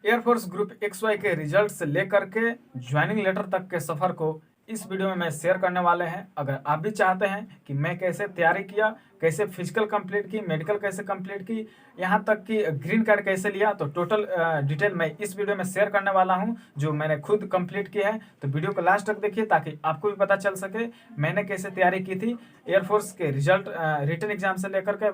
Air force group XY के result से लेकर के ज्वाइनिंग लेटर तक के सफ़र को इस वीडियो में मैं शेयर करने वाले हैं। अगर आप भी चाहते हैं कि मैं कैसे तैयारी किया, कैसे फिजिकल कंप्लीट की, मेडिकल कैसे कंप्लीट की, यहाँ तक कि ग्रीन कार्ड कैसे लिया, तो टोटल डिटेल मैं इस वीडियो में शेयर करने वाला हूँ जो मैंने खुद कंप्लीट किया है। तो वीडियो को लास्ट तक देखिए ताकि आपको भी पता चल सके मैंने कैसे तैयारी की थी एयरफोर्स के रिजल्ट रिटन एग्जाम से लेकर के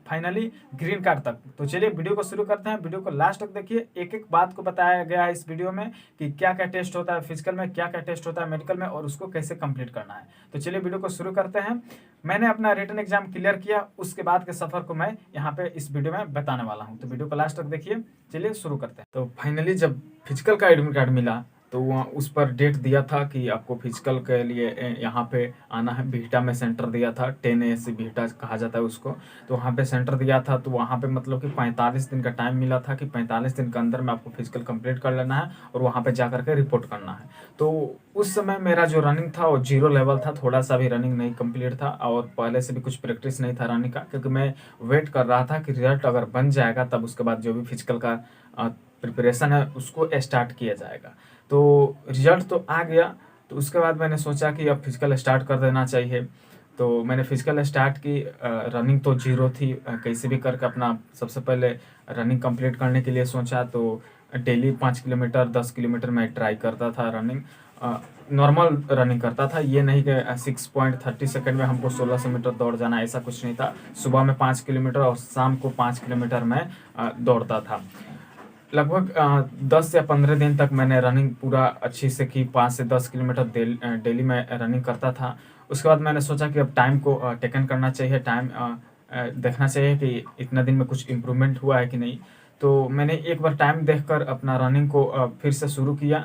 फाइनली ग्रीन कार्ड तक। तो चलिए वीडियो को शुरू करते हैं। वीडियो को लास्ट तक देखिए, एक एक बात को बताया गया है इस वीडियो में कि क्या क्या टेस्ट होता है फिजिकल में, क्या क्या टेस्ट होता है मेडिकल में और उसको कैसे कंप्लीट करना है। तो चलिए वीडियो को शुरू करते हैं। मैंने अपना रिटन एग्जाम क्लियर किया, उसके बाद के सफर को मैं यहाँ पे इस वीडियो में बताने वाला हूँ। तो वीडियो को लास्ट तक देखिए। चलिए शुरू करते हैं। तो फाइनली जब फिजिकल का एडमिट कार्ड मिला तो वहाँ उस पर डेट दिया था कि आपको फिजिकल के लिए यहाँ पे आना है। बिहटा में सेंटर दिया था, 10 बिहटा कहा जाता है उसको। तो वहाँ पे सेंटर दिया था, तो वहाँ पे मतलब कि 45 दिन का टाइम मिला था कि 45 दिन के अंदर में आपको फिजिकल कंप्लीट कर लेना है और वहाँ पे जा करके रिपोर्ट करना है। तो उस समय मेरा जो रनिंग था वो 0 लेवल था, थोड़ा सा भी रनिंग नहीं कंप्लीट था और पहले से भी कुछ प्रैक्टिस नहीं था रनिंग का, क्योंकि मैं वेट कर रहा था कि रिजल्ट अगर बन जाएगा तब उसके बाद जो भी फिजिकल का प्रिपरेशन है उसको स्टार्ट किया जाएगा। तो रिजल्ट तो आ गया, तो उसके बाद मैंने सोचा कि अब फिजिकल स्टार्ट कर देना चाहिए। तो मैंने फिजिकल स्टार्ट की। रनिंग तो 0 थी, कैसे भी करके अपना सबसे पहले रनिंग कंप्लीट करने के लिए सोचा। तो डेली 5 किलोमीटर 10 किलोमीटर मैं ट्राई करता था रनिंग, नॉर्मल रनिंग करता था। ये नहीं कि 6.30 सेकेंड में हमको 1600 मीटर दौड़ जाना, ऐसा कुछ नहीं था। सुबह में 5 किलोमीटर और शाम को 5 किलोमीटर मैं दौड़ता था। लगभग 10 या 15 दिन तक मैंने रनिंग पूरा अच्छी से की, 5 से 10 किलोमीटर डेली में रनिंग करता था। उसके बाद मैंने सोचा कि अब टाइम को टेकन करना चाहिए, टाइम देखना चाहिए कि इतना दिन में कुछ इम्प्रूवमेंट हुआ है कि नहीं। तो मैंने एक बार टाइम देखकर अपना रनिंग को फिर से शुरू किया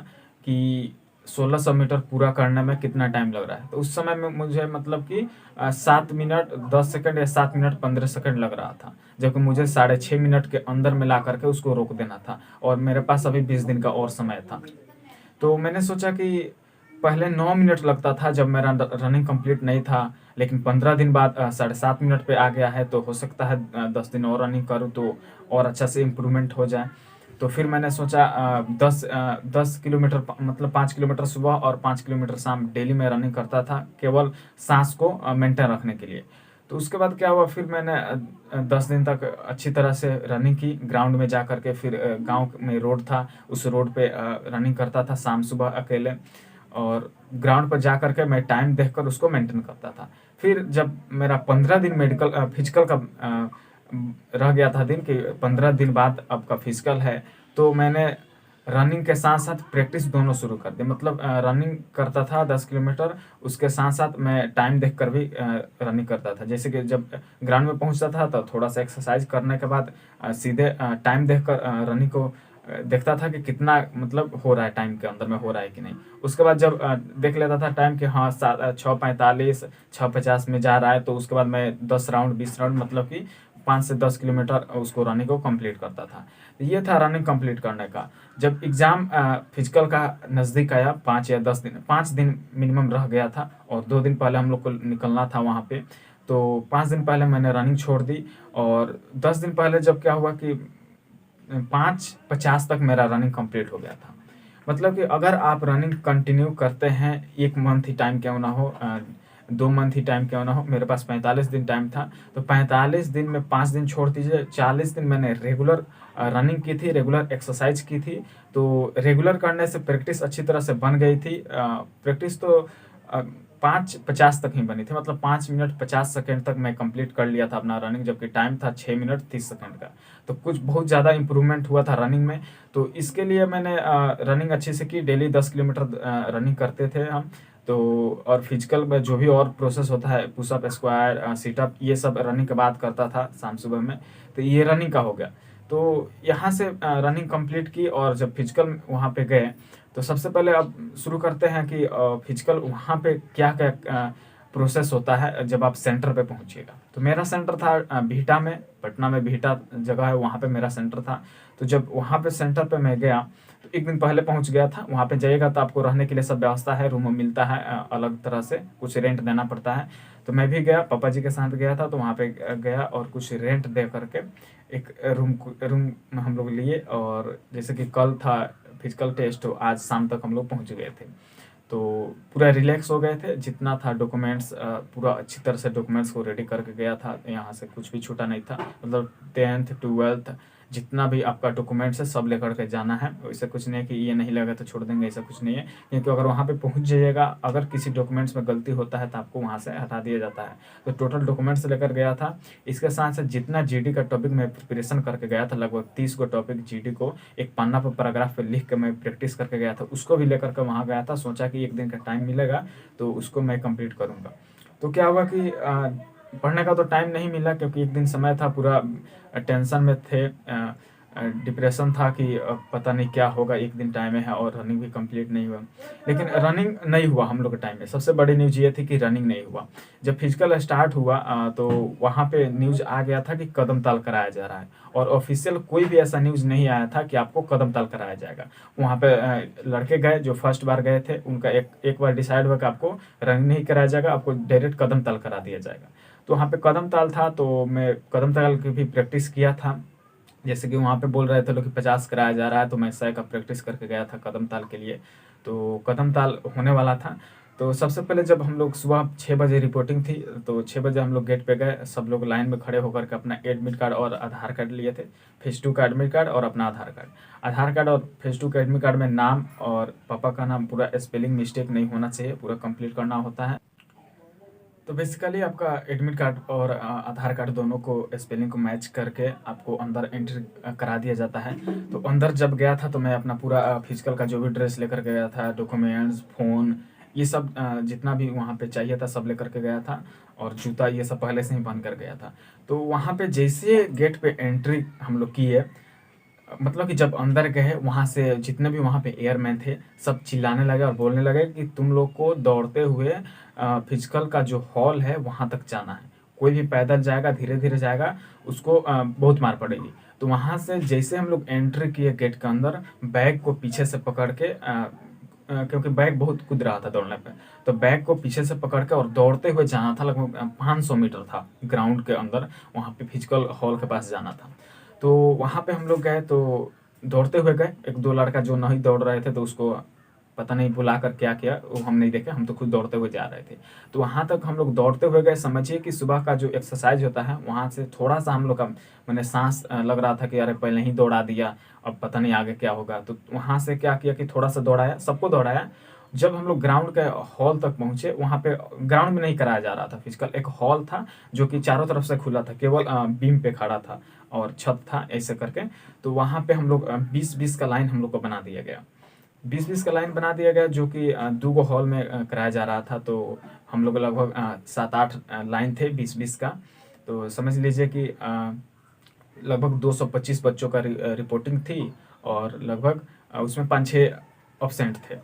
कि 1600 मीटर पूरा करने में कितना टाइम लग रहा है। तो उस समय में मुझे मतलब कि 7 मिनट 10 सेकंड या 7 मिनट 15 सेकंड लग रहा था, जबकि मुझे 6.5 मिनट के अंदर मिला करके उसको रोक देना था और मेरे पास अभी 20 दिन का और समय था। तो मैंने सोचा कि पहले 9 मिनट लगता था जब मेरा रनिंग कंप्लीट नहीं था, लेकिन 15 दिन बाद 7.5 मिनट पे आ गया है। तो हो सकता है 10 दिन और रनिंग करूँ तो और अच्छा से इम्प्रूवमेंट हो जाए। तो फिर मैंने सोचा 10 किलोमीटर मतलब 5 किलोमीटर सुबह और 5 किलोमीटर शाम डेली में रनिंग करता था, केवल सांस को मेंटेन रखने के लिए। तो उसके बाद क्या हुआ, फिर मैंने 10 दिन तक अच्छी तरह से रनिंग की ग्राउंड में जा करके। फिर गांव में रोड था, उस रोड पे रनिंग करता था शाम सुबह अकेले, और ग्राउंड पर जा करके मैं टाइम देखकर उसको मेंटेन करता था। फिर जब मेरा 15 दिन मेडिकल फिजिकल का रह गया था दिन कि 15 दिन बाद आपका फिजिकल है, तो मैंने रनिंग के साथ साथ प्रैक्टिस दोनों शुरू कर दी। मतलब रनिंग करता था 10 किलोमीटर, उसके साथ साथ मैं टाइम देख कर भी रनिंग करता था। जैसे कि जब ग्राउंड में पहुंचता था तो थोड़ा सा एक्सरसाइज करने के बाद सीधे टाइम देख कर रनिंग को देखता था कि कितना मतलब हो रहा है, टाइम के अंदर में हो रहा है कि नहीं। उसके बाद जब देख लेता था टाइम कि हाँ 6:45 6:50 में जा रहा है, तो उसके बाद मैं 10 राउंड 20 राउंड मतलब कि 5 से 10 किलोमीटर उसको रनिंग को कंप्लीट करता था। ये था रनिंग कंप्लीट करने का। जब एग्ज़ाम फिजिकल का नज़दीक आया, 5 या 10 दिन 5 दिन मिनिमम रह गया था और 2 दिन पहले हम लोग को निकलना था वहाँ पे। तो 5 दिन पहले मैंने रनिंग छोड़ दी और 10 दिन पहले जब क्या हुआ कि 5:50 तक मेरा रनिंग कंप्लीट हो गया था। मतलब कि अगर आप रनिंग कंटिन्यू करते हैं, 1 मंथ ही टाइम क्यों ना हो, 2 मंथ ही टाइम क्यों ना हो, मेरे पास 45 दिन टाइम था। तो 45 दिन में 5 दिन छोड़ दीजिए, 40 दिन मैंने रेगुलर रनिंग की थी, रेगुलर एक्सरसाइज की थी। तो रेगुलर करने से प्रैक्टिस अच्छी तरह से बन गई थी। प्रैक्टिस तो 5:50 तक ही बनी थी, मतलब 5 मिनट 50 सेकेंड तक मैं कंप्लीट कर लिया था अपना रनिंग, जबकि टाइम था 6 मिनट 30 सेकेंड का। तो कुछ बहुत ज़्यादा इंप्रूवमेंट हुआ था रनिंग में। तो इसके लिए मैंने रनिंग अच्छे से की, डेली 10 किलोमीटर रनिंग करते थे हम। तो और फिजिकल में जो भी और प्रोसेस होता है, पुशअप स्क्वायर सिटअप, ये सब रनिंग के बाद करता था शाम सुबह में। तो ये रनिंग का हो गया। तो यहाँ से रनिंग कंप्लीट की और जब फिजिकल वहाँ पे गए तो सबसे पहले अब शुरू करते हैं कि फिजिकल वहाँ पे क्या क्या प्रोसेस होता है जब आप सेंटर पे पहुँचिएगा। तो मेरा सेंटर था बिहटा में, पटना में बिहटा जगह है, वहाँ पे मेरा सेंटर था। तो जब वहाँ पे सेंटर पे मैं गया तो एक दिन पहले पहुँच गया था। वहाँ पे जाइएगा तो आपको रहने के लिए सब व्यवस्था है, रूम मिलता है, अलग तरह से कुछ रेंट देना पड़ता है। तो मैं भी गया, पापा जी के साथ गया था। तो वहाँ पे गया और कुछ रेंट दे करके एक रूम में हम लोग लिए, और जैसे कि कल था फिजिकल टेस्ट, तो आज शाम तक हम लोग पहुँच गए थे। तो पूरा रिलैक्स हो गए थे, जितना था डॉक्यूमेंट्स पूरा अच्छी तरह से डॉक्यूमेंट्स को रेडी करके गया था, यहाँ से कुछ भी छूटा नहीं था। मतलब 10th 12th जितना भी आपका डॉक्यूमेंट्स है सब लेकर के जाना है। वैसे कुछ नहीं है कि ये नहीं लगा तो छोड़ देंगे, ऐसा कुछ नहीं है। क्योंकि अगर वहाँ पे पहुँच जाइएगा, अगर किसी डॉक्यूमेंट्स में गलती होता है तो आपको वहाँ से हटा दिया जाता है। तो टोटल डॉक्यूमेंट्स लेकर गया था। इसके साथ साथ जितना जीडी का टॉपिक मैं प्रिपरेशन करके गया था, लगभग 30 गो टॉपिक जीडी को एक पन्ना पर पैराग्राफ पे लिख के मैं प्रैक्टिस करके गया था, उसको भी लेकर के वहाँ गया था। सोचा कि एक दिन का टाइम मिलेगा तो उसको मैं कंप्लीट करूँगा। तो क्या हुआ कि पढ़ने का तो टाइम नहीं मिला, क्योंकि एक दिन समय था, पूरा टेंशन में थे, डिप्रेशन था कि पता नहीं क्या होगा, एक दिन टाइम है और रनिंग भी कंप्लीट नहीं हुआ। लेकिन रनिंग नहीं हुआ हम लोग के टाइम में। सबसे बड़ी न्यूज़ ये थी कि रनिंग नहीं हुआ। जब फिजिकल स्टार्ट हुआ तो वहाँ पे न्यूज़ आ गया था कि कदम ताल कराया जा रहा है, और ऑफिशियल कोई भी ऐसा न्यूज़ नहीं आया था कि आपको कदम ताल कराया जाएगा। वहाँ पे लड़के गए जो फर्स्ट बार गए थे, उनका एक बार डिसाइड हुआ कि आपको रनिंग नहीं कराया जाएगा, आपको डायरेक्ट कदम ताल करा दिया जाएगा। तो वहाँ पे कदम ताल था, तो मैं कदम ताल की भी प्रैक्टिस किया था। जैसे कि वहाँ पे बोल रहे थे लोग कि 50 कराया जा रहा है, तो मैं 100 का प्रैक्टिस करके गया था कदम ताल के लिए। तो कदम ताल होने वाला था। तो सबसे पहले जब हम लोग सुबह 6 बजे रिपोर्टिंग थी, तो 6 बजे हम लोग गेट पे गए। सब लोग लाइन में खड़े होकर के अपना एडमिट कार्ड और आधार कार्ड लिए थे। फेज 2 का एडमिट कार्ड और अपना आधार कार्ड और फेज 2 का एडमिट कार्ड में नाम और पापा का नाम पूरा स्पेलिंग मिस्टेक नहीं होना चाहिए, पूरा कंप्लीट करना होता है। तो बेसिकली आपका एडमिट कार्ड और आधार कार्ड दोनों को स्पेलिंग को मैच करके आपको अंदर एंट्री करा दिया जाता है। तो अंदर जब गया था तो मैं अपना पूरा फिजिकल का जो भी ड्रेस लेकर गया था, डॉक्यूमेंट्स, फ़ोन, ये सब जितना भी वहाँ पे चाहिए था सब लेकर के गया था, और जूता ये सब पहले से ही पहन कर गया था। तो वहाँ पे जैसे गेट पे एंट्री हम लोग किए, मतलब कि जब अंदर गए, वहाँ से जितने भी वहाँ पे एयरमैन थे सब चिल्लाने लगे और बोलने लगे कि तुम लोग को दौड़ते हुए फिजिकल का जो हॉल है वहाँ तक जाना है। कोई भी पैदल जाएगा, धीरे धीरे जाएगा, उसको बहुत मार पड़ेगी। तो वहाँ से जैसे हम लोग एंट्री किए गेट के अंदर, बैग को पीछे से पकड़ के क्योंकि बैग बहुत कूद रहा था दौड़ने पे, तो बैग को पीछे से पकड़ के और दौड़ते हुए जाना था। लगभग 500 मीटर था ग्राउंड के अंदर, वहाँ पे फिजिकल हॉल के पास जाना था। तो वहाँ पे हम लोग गए, तो दौड़ते हुए गए। एक दो लड़का जो नहीं दौड़ रहे थे, तो उसको पता नहीं बुला कर क्या किया, वो हम नहीं देखे, हम तो खुद दौड़ते हुए जा रहे थे। तो वहाँ तक हम लोग दौड़ते हुए गए। समझिए कि सुबह का जो एक्सरसाइज होता है, वहाँ से थोड़ा सा हम लोग का मैंने सांस लग रहा था कि अरे पहले ही दौड़ा दिया, अब पता नहीं आगे क्या होगा। तो वहाँ से क्या किया कि थोड़ा सा दौड़ाया, सबको दौड़ाया। जब हम लोग ग्राउंड के हॉल तक पहुँचे, वहाँ पे ग्राउंड में नहीं कराया जा रहा था फिजिकल, एक हॉल था जो कि चारों तरफ से खुला था, केवल बीम पे खड़ा था और छत था ऐसे करके। तो वहाँ पे हम लोग 20-20 का लाइन हम लोग को बना दिया गया। 20-20 का लाइन बना दिया गया, जो कि 2 गो हॉल में कराया जा रहा था। तो हम लोग लगभग 7-8 लाइन थे 20-20 का। तो समझ लीजिए कि लगभग 225 बच्चों का रिपोर्टिंग थी, और लगभग उसमें 5-6 अब्सेंट थे।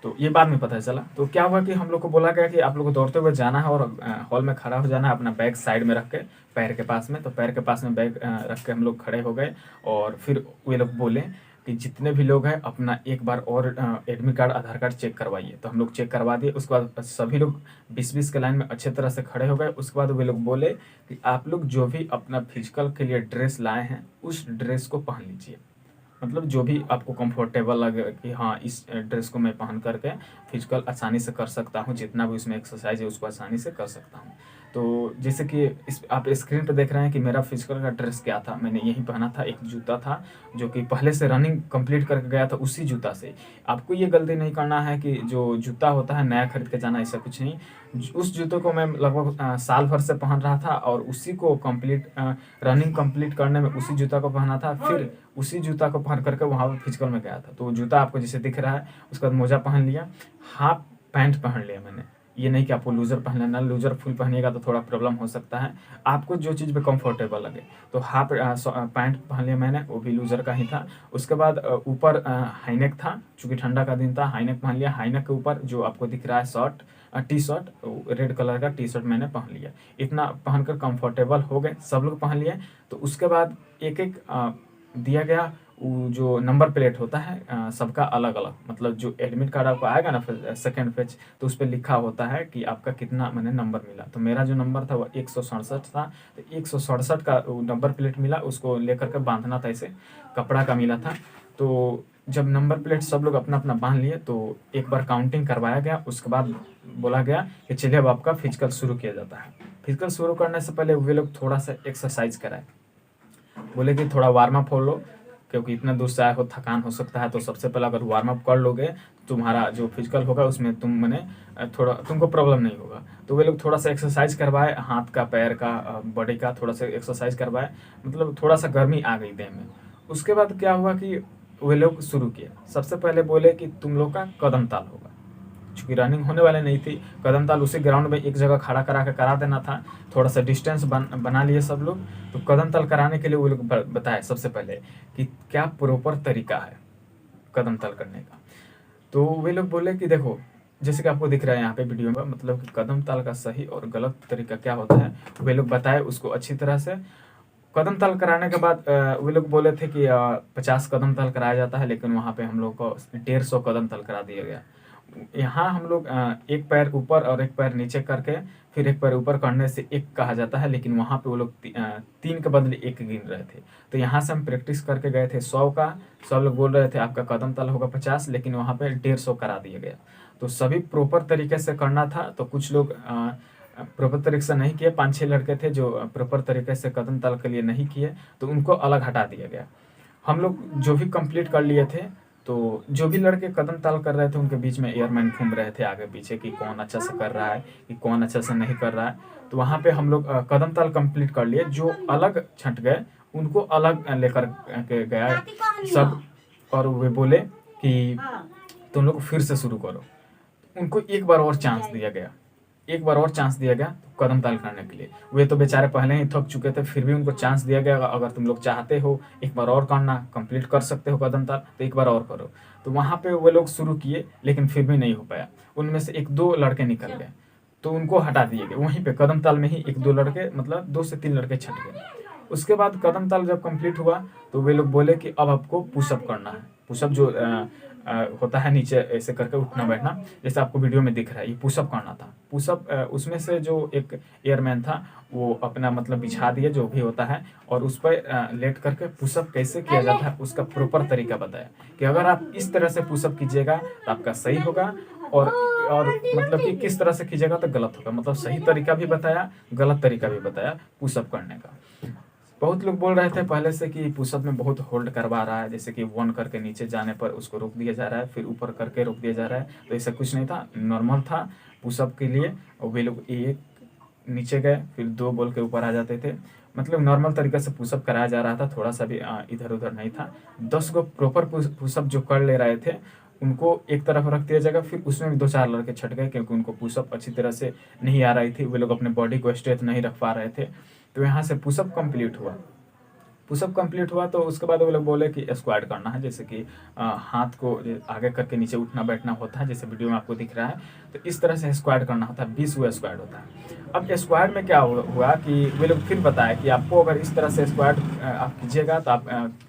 तो ये बाद में पता चला। तो क्या हुआ कि हम लोग को बोला गया कि आप लोग को दौड़ते हुए जाना है और हॉल में खड़ा हो जाना है, अपना बैग साइड में रख के पैर के पास में। तो पैर के पास में बैग रख के हम लोग खड़े हो गए, और फिर वे लोग बोले कि जितने भी लोग हैं अपना एक बार और एडमिट कार्ड, आधार कार्ड चेक करवाइए। तो हम लोग चेक करवा दिए। उसके बाद सभी लोग 20-20 के लाइन में अच्छे तरह से खड़े हो गए। उसके बाद वे लोग बोले कि आप लोग जो भी अपना फिजिकल के लिए ड्रेस लाए हैं, उस ड्रेस को पहन लीजिए। मतलब जो भी आपको कंफर्टेबल लगे कि हाँ इस ड्रेस को मैं पहन करके फिजिकल आसानी से कर सकता हूँ, जितना भी उसमें एक्सरसाइज है उसको आसानी से कर सकता हूँ। तो जैसे कि आप स्क्रीन पर देख रहे हैं कि मेरा फिजिकल का ड्रेस क्या था, मैंने यही पहना था। एक जूता था जो कि पहले से रनिंग कंप्लीट करके गया था, उसी जूता से। आपको ये गलती नहीं करना है कि जो जूता होता है नया खरीद के जाना, ऐसा कुछ नहीं। उस जूते को मैं लगभग साल भर से पहन रहा था, और उसी को कंप्लीट रनिंग कंप्लीट करने में उसी जूता को पहना था। फिर उसी जूता को पहन करके वहाँ पर फिजिकल में गया था। तो जूता आपको जैसे दिख रहा है, उसके बाद मोजा पहन लिया, हाफ पैंट पहन लिया मैंने। ये नहीं कि आपको लूज़र पहन लेना, लूज़र फुल पहनिएगा तो थोड़ा प्रॉब्लम हो सकता है। आपको जो चीज़ पे कंफर्टेबल लगे, तो हाफ पैंट पहन लिया मैंने, वो भी लूज़र का ही था। उसके बाद ऊपर हाईनेक था, चूँकि ठंडा का दिन था, हाईनेक पहन लिया। हाईनेक के ऊपर जो आपको दिख रहा है shirt, T shirt, red colour का टी शर्ट मैंने पहन लिया। इतना पहनकर कंफर्टेबल हो गए, सब लोग पहन लिए। तो उसके बाद एक एक दिया गया, वो जो नंबर प्लेट होता है सबका अलग अलग, मतलब जो एडमिट कार्ड आपको आएगा ना फिर सेकेंड पेज, तो उस पर लिखा होता है कि आपका कितना मैंने नंबर मिला। तो मेरा जो नंबर था वो 167 था, तो 167 का नंबर प्लेट मिला, उसको लेकर के बांधना था, ऐसे कपड़ा का मिला था। तो जब नंबर प्लेट सब लोग अपना अपना बांध लिए तो एक बार काउंटिंग करवाया गया, उसके बाद बोला गया कि चलिए अब आपका फिजिकल शुरू किया जाता है। फिजिकल शुरू करने से पहले वे लोग थोड़ा सा एक्सरसाइज कराए, बोले कि थोड़ा वार्म अप हो लो, क्योंकि इतना दूर से आए हो, थकान हो सकता है। तो सबसे पहले अगर वार्म अप कर लोगे तुम्हारा जो फिजिकल होगा उसमें तुम मैंने थोड़ा तुमको प्रॉब्लम नहीं होगा। तो वे लोग थोड़ा सा एक्सरसाइज करवाए, हाथ का, पैर का, बॉडी का थोड़ा सा एक्सरसाइज करवाए, मतलब थोड़ा सा गर्मी आ गई देह में। उसके बाद क्या हुआ कि वे लोग शुरू किए। सबसे पहले बोले कि तुम लोग का कदम ताल होगा, चूंकि रनिंग होने वाले नहीं थी, कदम ताल उसी ग्राउंड में एक जगह खड़ा करा के करा देना था। थोड़ा सा डिस्टेंस बना लिए सब लोग। तो कदम ताल कराने के लिए वो लोग बताए सबसे पहले कि क्या प्रॉपर तरीका है कदम ताल करने का। तो वे लोग बोले कि देखो, जैसे कि आपको दिख रहा है यहाँ पे वीडियो में, मतलब कि कदम ताल का सही और गलत तरीका क्या होता है, वे लोग बताए उसको अच्छी तरह से। कदम ताल कराने के बाद वे लोग बोले थे कि 50 कदम ताल कराया जाता है, लेकिन वहाँ पे हम लोग को 150 कदम ताल करा दिया गया। यहाँ हम लोग एक पैर ऊपर और एक पैर नीचे करके फिर एक पैर ऊपर करने से एक कहा जाता है, लेकिन वहाँ पे वो लोग 3 के बदले 1 गिन रहे थे। तो यहाँ से हम प्रैक्टिस करके गए थे 100 का। सब लोग बोल रहे थे आपका कदम ताल होगा 50, लेकिन वहाँ पे 150 करा दिया गया। तो सभी प्रॉपर तरीके से करना था। तो कुछ लोग प्रॉपर तरीके से नहीं किए, 5-6 लड़के थे जो प्रॉपर तरीके से कदम ताल के लिए नहीं किए, तो उनको अलग हटा दिया गया। हम लोग जो भी कंप्लीट कर लिए थे, तो जो भी लड़के कदम ताल कर रहे थे उनके बीच में एयरमैन घूम रहे थे आगे पीछे कि कौन अच्छा से कर रहा है, कि कौन अच्छा से नहीं कर रहा है। तो वहाँ पे हम लोग कदम ताल कंप्लीट कर लिए। जो अलग छट गए उनको अलग लेकर के गया सब, और वे बोले कि तुम लोग फिर से शुरू करो। उनको एक बार और चांस दिया गया, एक बार और चांस दिया गया कदम ताल करने के लिए। वे तो बेचारे पहले ही थक चुके थे, फिर भी उनको चांस दिया गया अगर तुम लोग चाहते हो एक बार और करना, कंप्लीट कर सकते हो कदम ताल, तो एक बार और करो। तो वहाँ पे वो लोग शुरू किए, लेकिन फिर भी नहीं हो पाया। उनमें से 1-2 लड़के निकल गए, तो उनको हटा दिए गए। वहीं पे कदम ताल में ही 1-2 लड़के, मतलब 2 से 3 लड़के छट गए। उसके बाद कदम ताल जब कंप्लीट हुआ तो वे लोग बोले कि अब आपको पुशअप करना है। पुशअप जो होता है नीचे ऐसे करके उठना बैठना, जैसे आपको वीडियो में दिख रहा है, ये पुशअप करना था। पुशअप उसमें से जो एक एयरमैन था वो अपना मतलब बिछा दिया जो भी होता है, और उस पर लेट करके पुशअप कैसे किया जाता है उसका प्रॉपर तरीका बताया कि अगर आप इस तरह से पुशअप कीजिएगा तो आपका सही होगा, और मतलब कि किस तरह से कीजिएगा तो गलत होगा। मतलब सही तरीका भी बताया, गलत तरीका भी बताया पुशअप करने का। बहुत लोग बोल रहे थे पहले से कि पुशअप में बहुत होल्ड करवा रहा है, जैसे कि 1 करके नीचे जाने पर उसको रोक दिया जा रहा है, फिर ऊपर करके रोक दिया जा रहा है। तो ऐसा कुछ नहीं था, नॉर्मल था पुशअप के लिए। और वे लोग 1 नीचे गए, फिर 2 बोल के ऊपर आ जाते थे। मतलब नॉर्मल तरीके से पुशअप कराया जा रहा था, थोड़ा सा भी इधर उधर नहीं था। 10 गो प्रॉपर पुशअप जो कर ले रहे थे उनको एक तरफ रख दिया जाएगा। फिर उसमें भी 2-4 लड़के छट गए, क्योंकि उनको पुशअप अच्छी तरह से नहीं आ रही थी, वे लोग अपने बॉडी को स्ट्रेच नहीं रख पा रहे थे। तो यहाँ से पुशअप कंप्लीट हुआ। पुशअप कंप्लीट हुआ तो उसके बाद वो लोग बोले कि स्क्वाट करना है, जैसे कि हाथ को आगे करके नीचे उठना बैठना होता है, जैसे वीडियो में आपको दिख रहा है। तो इस तरह से स्क्वाट करना होता है, 20 हुआ स्क्वाट होता है। अब स्क्वाट में क्या हुआ कि वे लोग फिर बताया कि आपको अगर इस तरह से स्क्वाट आप कीजिएगा तो आप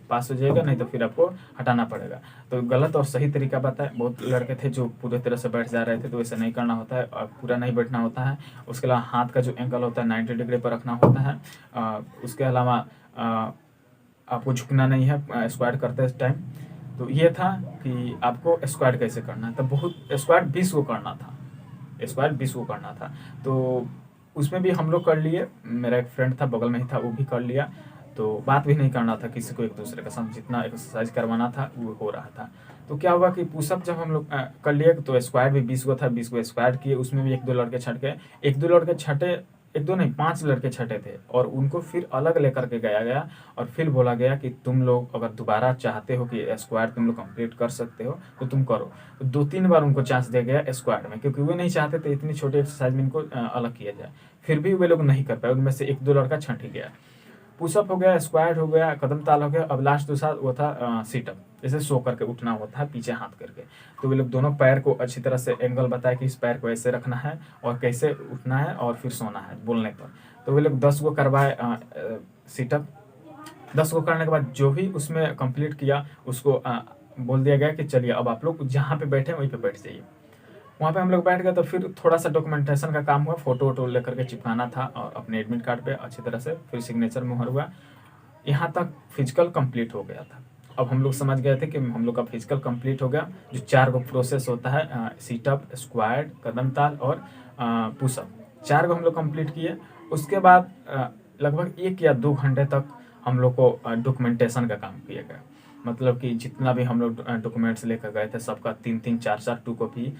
पास हो जाएगा, नहीं तो फिर आपको हटाना पड़ेगा। तो गलत और सही तरीका बताया। बहुत लड़के थे जो पूरे तरह से बैठ जा रहे थे, तो ऐसा नहीं करना होता है, पूरा नहीं बैठना होता है। उसके अलावा हाथ का जो एंगल होता है 90 डिग्री पर रखना होता है। उसके अलावा आपको झुकना नहीं है स्क्वाट करते टाइम। तो ये था कि आपको स्क्वाट कैसे करना है। तो बहुत स्क्वाट 20 को करना था, स्क्वाट 20 को करना था। तो उसमें भी हम लोग कर लिए, मेरा एक फ्रेंड था बगल में ही था, वो भी कर लिया। तो बात भी नहीं करना था किसी को एक दूसरे के साथ, जितना एक्सरसाइज करवाना था वो हो रहा था। तो क्या हुआ कि पुशअप जब हम लोग कर लिए तो स्क्वाट भी 20 को था, 20 को स्क्वाट किए। उसमें भी 1-2 लड़के छट गए, 1-2 लड़के छटे, 1-2 नहीं 5 लड़के छटे थे, और उनको फिर अलग लेकर के गया और फिर बोला गया कि तुम लोग अगर दोबारा चाहते हो कि स्क्वाड तुम लोग कंप्लीट कर सकते हो तो तुम करो। तो 2-3 बार उनको चांस दिया गया स्क्वाड में, क्योंकि वे नहीं चाहते थे इतनी छोटी एक्सरसाइज में इनको अलग किया जाए। फिर भी वे लोग नहीं कर पाए, उनमें से 1-2 लड़का छट ही गया। पुशअप हो गया, स्क्वाड हो गया, कदम ताल हो गया। अब लास्ट दूसरा वो था सीटअप, जैसे सो करके उठना होता है पीछे हाथ करके। तो वे लोग दोनों पैर को अच्छी तरह से एंगल बताया कि इस पैर को ऐसे रखना है और कैसे उठना है और फिर सोना है बोलने पर। तो वे लोग 10 गो करवाए सीटअप। 10 को करने के बाद जो भी उसमें कंप्लीट किया उसको बोल दिया गया कि चलिए अब आप लोग जहाँ पे बैठे वहीं पे बैठ जाइए। वहाँ पे हम लोग बैठ गए तो फिर थोड़ा सा डॉक्यूमेंटेशन का काम हुआ, फोटो वोटो लेकर के चिपकाना था और अपने एडमिट कार्ड पे अच्छी तरह से, फिर सिग्नेचर मुहर हुआ। यहाँ तक फिजिकल कंप्लीट हो गया था। अब हम लोग समझ गए थे कि हम लोग का फिजिकल कंप्लीट हो गया। जो 4 गो प्रोसेस होता है, सीटअप, स्क्वाड, कदम ताल और पुशअप, 4 गो हम लोग कंप्लीट किए। उसके बाद लगभग 1 या 2 घंटे तक हम लोग को डॉक्यूमेंटेशन का काम किया गया। मतलब कि जितना भी हम लोग डॉक्यूमेंट्स लेकर गए थे सबका 3-3, 4-4 2 कॉपी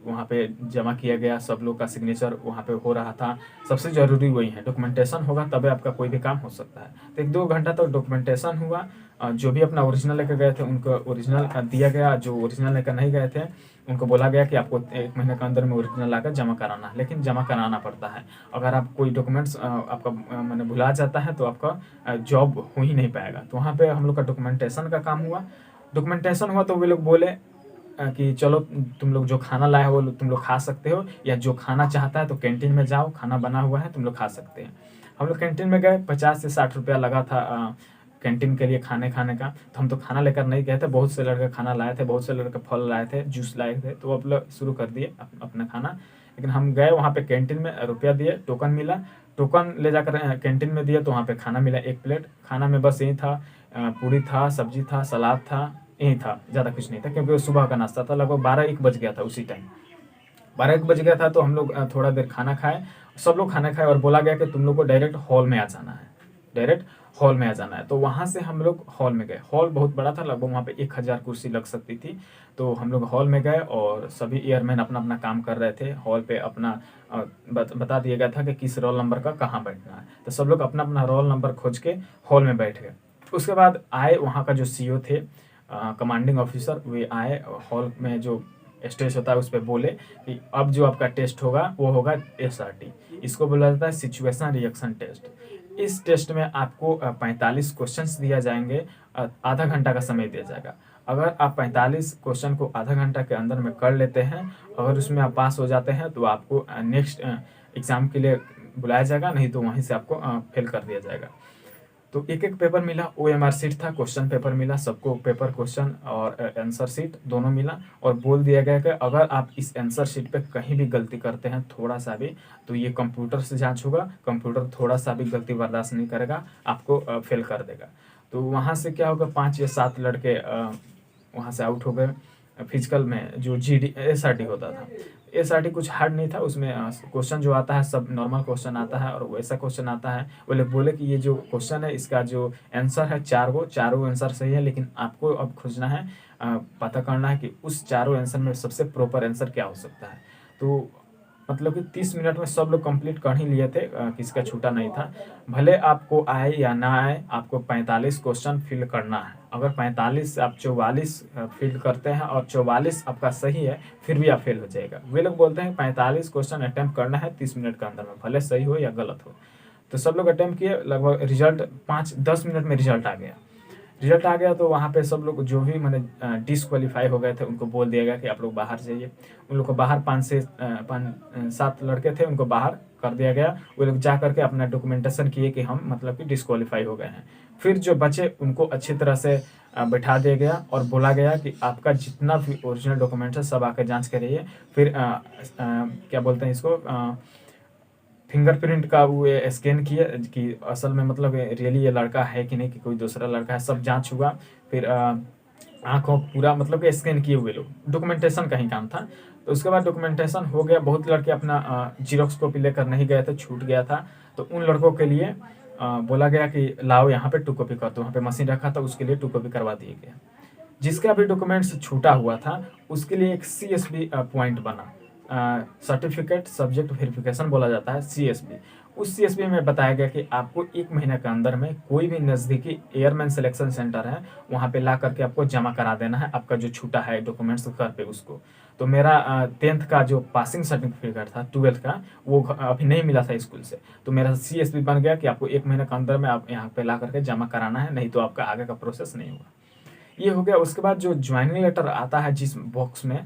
वहाँ पे जमा किया गया। सब लोग का सिग्नेचर वहाँ पे हो रहा था। सबसे ज़रूरी वही है, डॉक्यूमेंटेशन होगा तभी आपका कोई भी काम हो सकता है। तो 1-2 घंटा तक डॉक्यूमेंटेशन हुआ। जो भी अपना ओरिजिनल लेकर गए थे उनको ओरिजिनल दिया गया। जो ओरिजिनल लेकर नहीं गए थे उनको बोला गया कि आपको 1 महीने के अंदर में ओरिजिनल लाकर जमा कराना है, लेकिन जमा कराना पड़ता है। अगर आप कोई डॉक्यूमेंट्स आपका मैंने भुला जाता है तो आपका जॉब हो ही नहीं पाएगा। तो वहाँ पे हम लोग का डॉक्यूमेंटेशन का काम हुआ। डॉक्यूमेंटेशन हुआ तो वे लोग बोले कि चलो तुम लोग जो खाना लाए हो वो तुम लोग खा सकते हो, या जो खाना चाहता है तो कैंटीन में जाओ, खाना बना हुआ है तुम लोग खा सकते हैं। हम लोग कैंटीन में गए, 50 से 60 रुपया लगा था कैंटीन के लिए खाने का। तो हम तो खाना लेकर नहीं गए थे, बहुत से लड़के खाना लाए थे, बहुत से लड़के फल लाए थे, जूस लाए थे, तो अब लोग शुरू कर दिए अपना खाना। लेकिन हम गए वहाँ पे कैंटीन में, रुपया दिए, टोकन मिला, टोकन ले जाकर कैंटीन में दिया तो वहाँ पे खाना मिला 1 प्लेट। खाना में बस यही था, पूरी था, सब्जी था, सलाद था, यही था, ज़्यादा कुछ नहीं था, क्योंकि वो सुबह का नाश्ता था। लगभग 12-1 बज गया था उसी टाइम, 12-1 बज गया था। तो हम लोग थोड़ा देर खाना खाए, सब लोग खाना खाए और बोला गया कि तुम लोग को डायरेक्ट हॉल में आ जाना है, डायरेक्ट हॉल में आ जाना है। तो वहाँ से हम लोग हॉल में गए। हॉल बहुत बड़ा था, लगभग वहाँ पे 1000 कुर्सी लग सकती थी। तो हम लोग हॉल में गए और सभी एयरमैन अपना अपना काम कर रहे थे। हॉल पे अपना बता दिया गया था कि किस रोल नंबर का कहाँ बैठना है। तो सब लोग अपना अपना रोल नंबर खोज के हॉल में बैठ गए। उसके बाद आए वहाँ का जो सीईओ थे, कमांडिंग ऑफिसर, वे आए हॉल में, जो स्टेज होता है उस पर बोले कि अब जो आपका टेस्ट होगा वो होगा SRT। इसको बोला जाता है सिचुएशन रिएक्शन टेस्ट। इस टेस्ट में आपको 45 क्वेश्चंस दिया जाएंगे, आधा घंटा का समय दिया जाएगा। अगर आप 45 क्वेश्चन को आधा घंटा के अंदर में कर लेते हैं, अगर उसमें आप पास हो जाते हैं तो आपको नेक्स्ट एग्ज़ाम के लिए बुलाया जाएगा, नहीं तो वहीं से आपको फेल कर दिया जाएगा। तो एक एक पेपर मिला, OMR शीट था, क्वेश्चन पेपर मिला सबको, पेपर क्वेश्चन और आंसर शीट दोनों मिला। और बोल दिया गया कि अगर आप इस आंसर शीट पे कहीं भी गलती करते हैं थोड़ा सा भी, तो ये कंप्यूटर से जांच होगा, कंप्यूटर थोड़ा सा भी गलती बर्दाश्त नहीं करेगा, आपको फेल कर देगा। तो वहाँ से क्या होगा, 5 या 7 लड़के वहाँ से आउट हो गए। फिजिकल में जो SRT होता था, SRT कुछ हार्ड नहीं था, उसमें क्वेश्चन जो आता है सब नॉर्मल क्वेश्चन आता है और वैसा क्वेश्चन आता है। वो लोग बोले कि ये जो क्वेश्चन है इसका जो आंसर है 4 गो, चारों आंसर सही है, लेकिन आपको अब खोजना है, पता करना है कि उस चारों आंसर में सबसे प्रॉपर आंसर क्या हो सकता है। तो मतलब कि 30 मिनट में सब लोग कंप्लीट कर ही लिए थे, किसी का छूटा नहीं था। भले आपको आए या ना आए, आपको 45 क्वेश्चन फिल करना है। अगर 45 से आप 44 फिल करते हैं और 44 आपका सही है, फिर भी आप फेल हो जाएगा। वे लोग बोलते हैं 45 क्वेश्चन अटैम्प्ट करना है 30 मिनट के अंदर में, भले सही हो या गलत हो। तो सब लोग अटैम्प्ट किए, लगभग रिजल्ट 5-10 मिनट में रिजल्ट आ गया। रिजल्ट आ गया तो वहाँ पे सब लोग जो भी मैंने डिसक्वालीफाई हो गए थे उनको बोल दिया गया कि आप लोग बाहर जाइए। उन लोग को बाहर 5-7 लड़के थे, उनको बाहर कर दिया गया। वो लोग जा करके अपना डॉक्यूमेंटेशन किए कि हम मतलब कि डिसक्वालीफाई हो गए हैं। फिर जो बचे उनको अच्छी तरह से बैठा दिया गया और बोला गया कि आपका जितना भी ओरिजिनल डॉक्यूमेंट्स है सब आकर जाँच करिए। फिर क्या बोलते हैं इसको, फिंगरप्रिंट का वो स्कैन किए कि असल में मतलब रियली ये लड़का है कि नहीं, कि कोई दूसरा लड़का है, सब जांच हुआ। फिर आँखों पूरा मतलब कि स्कैन किए हुए लोग, डॉक्यूमेंटेशन का ही काम था। तो उसके बाद डॉक्यूमेंटेशन हो गया। बहुत लड़के अपना जीरोक्स कॉपी लेकर नहीं गए थे, छूट गया था। तो उन लड़कों के लिए बोला गया कि लाओ यहाँ पे 2 कॉपी कर दो। वहाँ पे मशीन रखा था, उसके लिए 2 कॉपी करवा दिए गए। जिसका भी डॉक्यूमेंट्स छूटा हुआ था उसके लिए एक CSB पॉइंट बना, सर्टिफिकेट सब्जेक्ट वेरिफिकेशन बोला जाता है, CSB। उस CSB में बताया गया कि आपको 1 महीने के अंदर में कोई भी नज़दीकी एयरमैन सिलेक्शन सेंटर है वहाँ पे ला करके आपको जमा करा देना है आपका जो छूटा है डॉक्यूमेंट्स घर पे उसको। तो मेरा 10th का जो पासिंग सर्टिफिकेट था 12th का, वो अभी नहीं मिला था स्कूल से। तो मेरा CSB बन गया कि आपको 1 महीने के अंदर में आप यहाँ पे ला करके जमा कराना है, नहीं तो आपका आगे का प्रोसेस नहीं होगा। ये हो गया। उसके बाद जो ज्वाइनिंग लेटर आता है जिस बॉक्स में,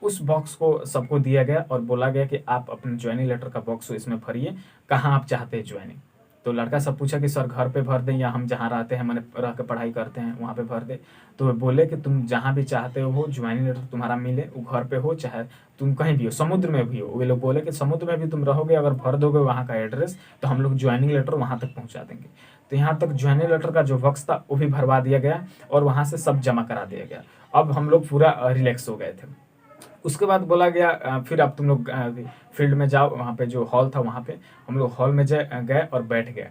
उस बॉक्स को सबको दिया गया और बोला गया कि आप अपने ज्वाइनिंग लेटर का बॉक्स इसमें भरिए, कहाँ आप चाहते हैं ज्वाइनिंग। तो लड़का सब पूछा कि सर घर पे भर दें या हम जहाँ रहते हैं, मैंने रह के पढ़ाई करते हैं वहाँ पे भर दे। तो वे बोले कि तुम जहाँ भी चाहते हो ज्वाइनिंग लेटर तुम्हारा मिले, वो घर पे हो चाहे तुम कहीं भी हो, समुद्र में भी हो। वे लोग बोले कि समुद्र में भी तुम रहोगे, अगर भर दोगे वहाँ का एड्रेस तो हम लोग ज्वाइनिंग लेटर वहाँ तक पहुँचा देंगे। तो यहाँ तक ज्वाइनिंग लेटर का जो वक्त था वो भी भरवा दिया गया और वहाँ से सब जमा करा दिया गया। अब हम लोग पूरा रिलैक्स हो गए थे। उसके बाद बोला गया फिर अब तुम लोग फील्ड में जाओ, वहाँ पे जो हॉल था वहाँ पे हम लोग हॉल में गए और बैठ गए।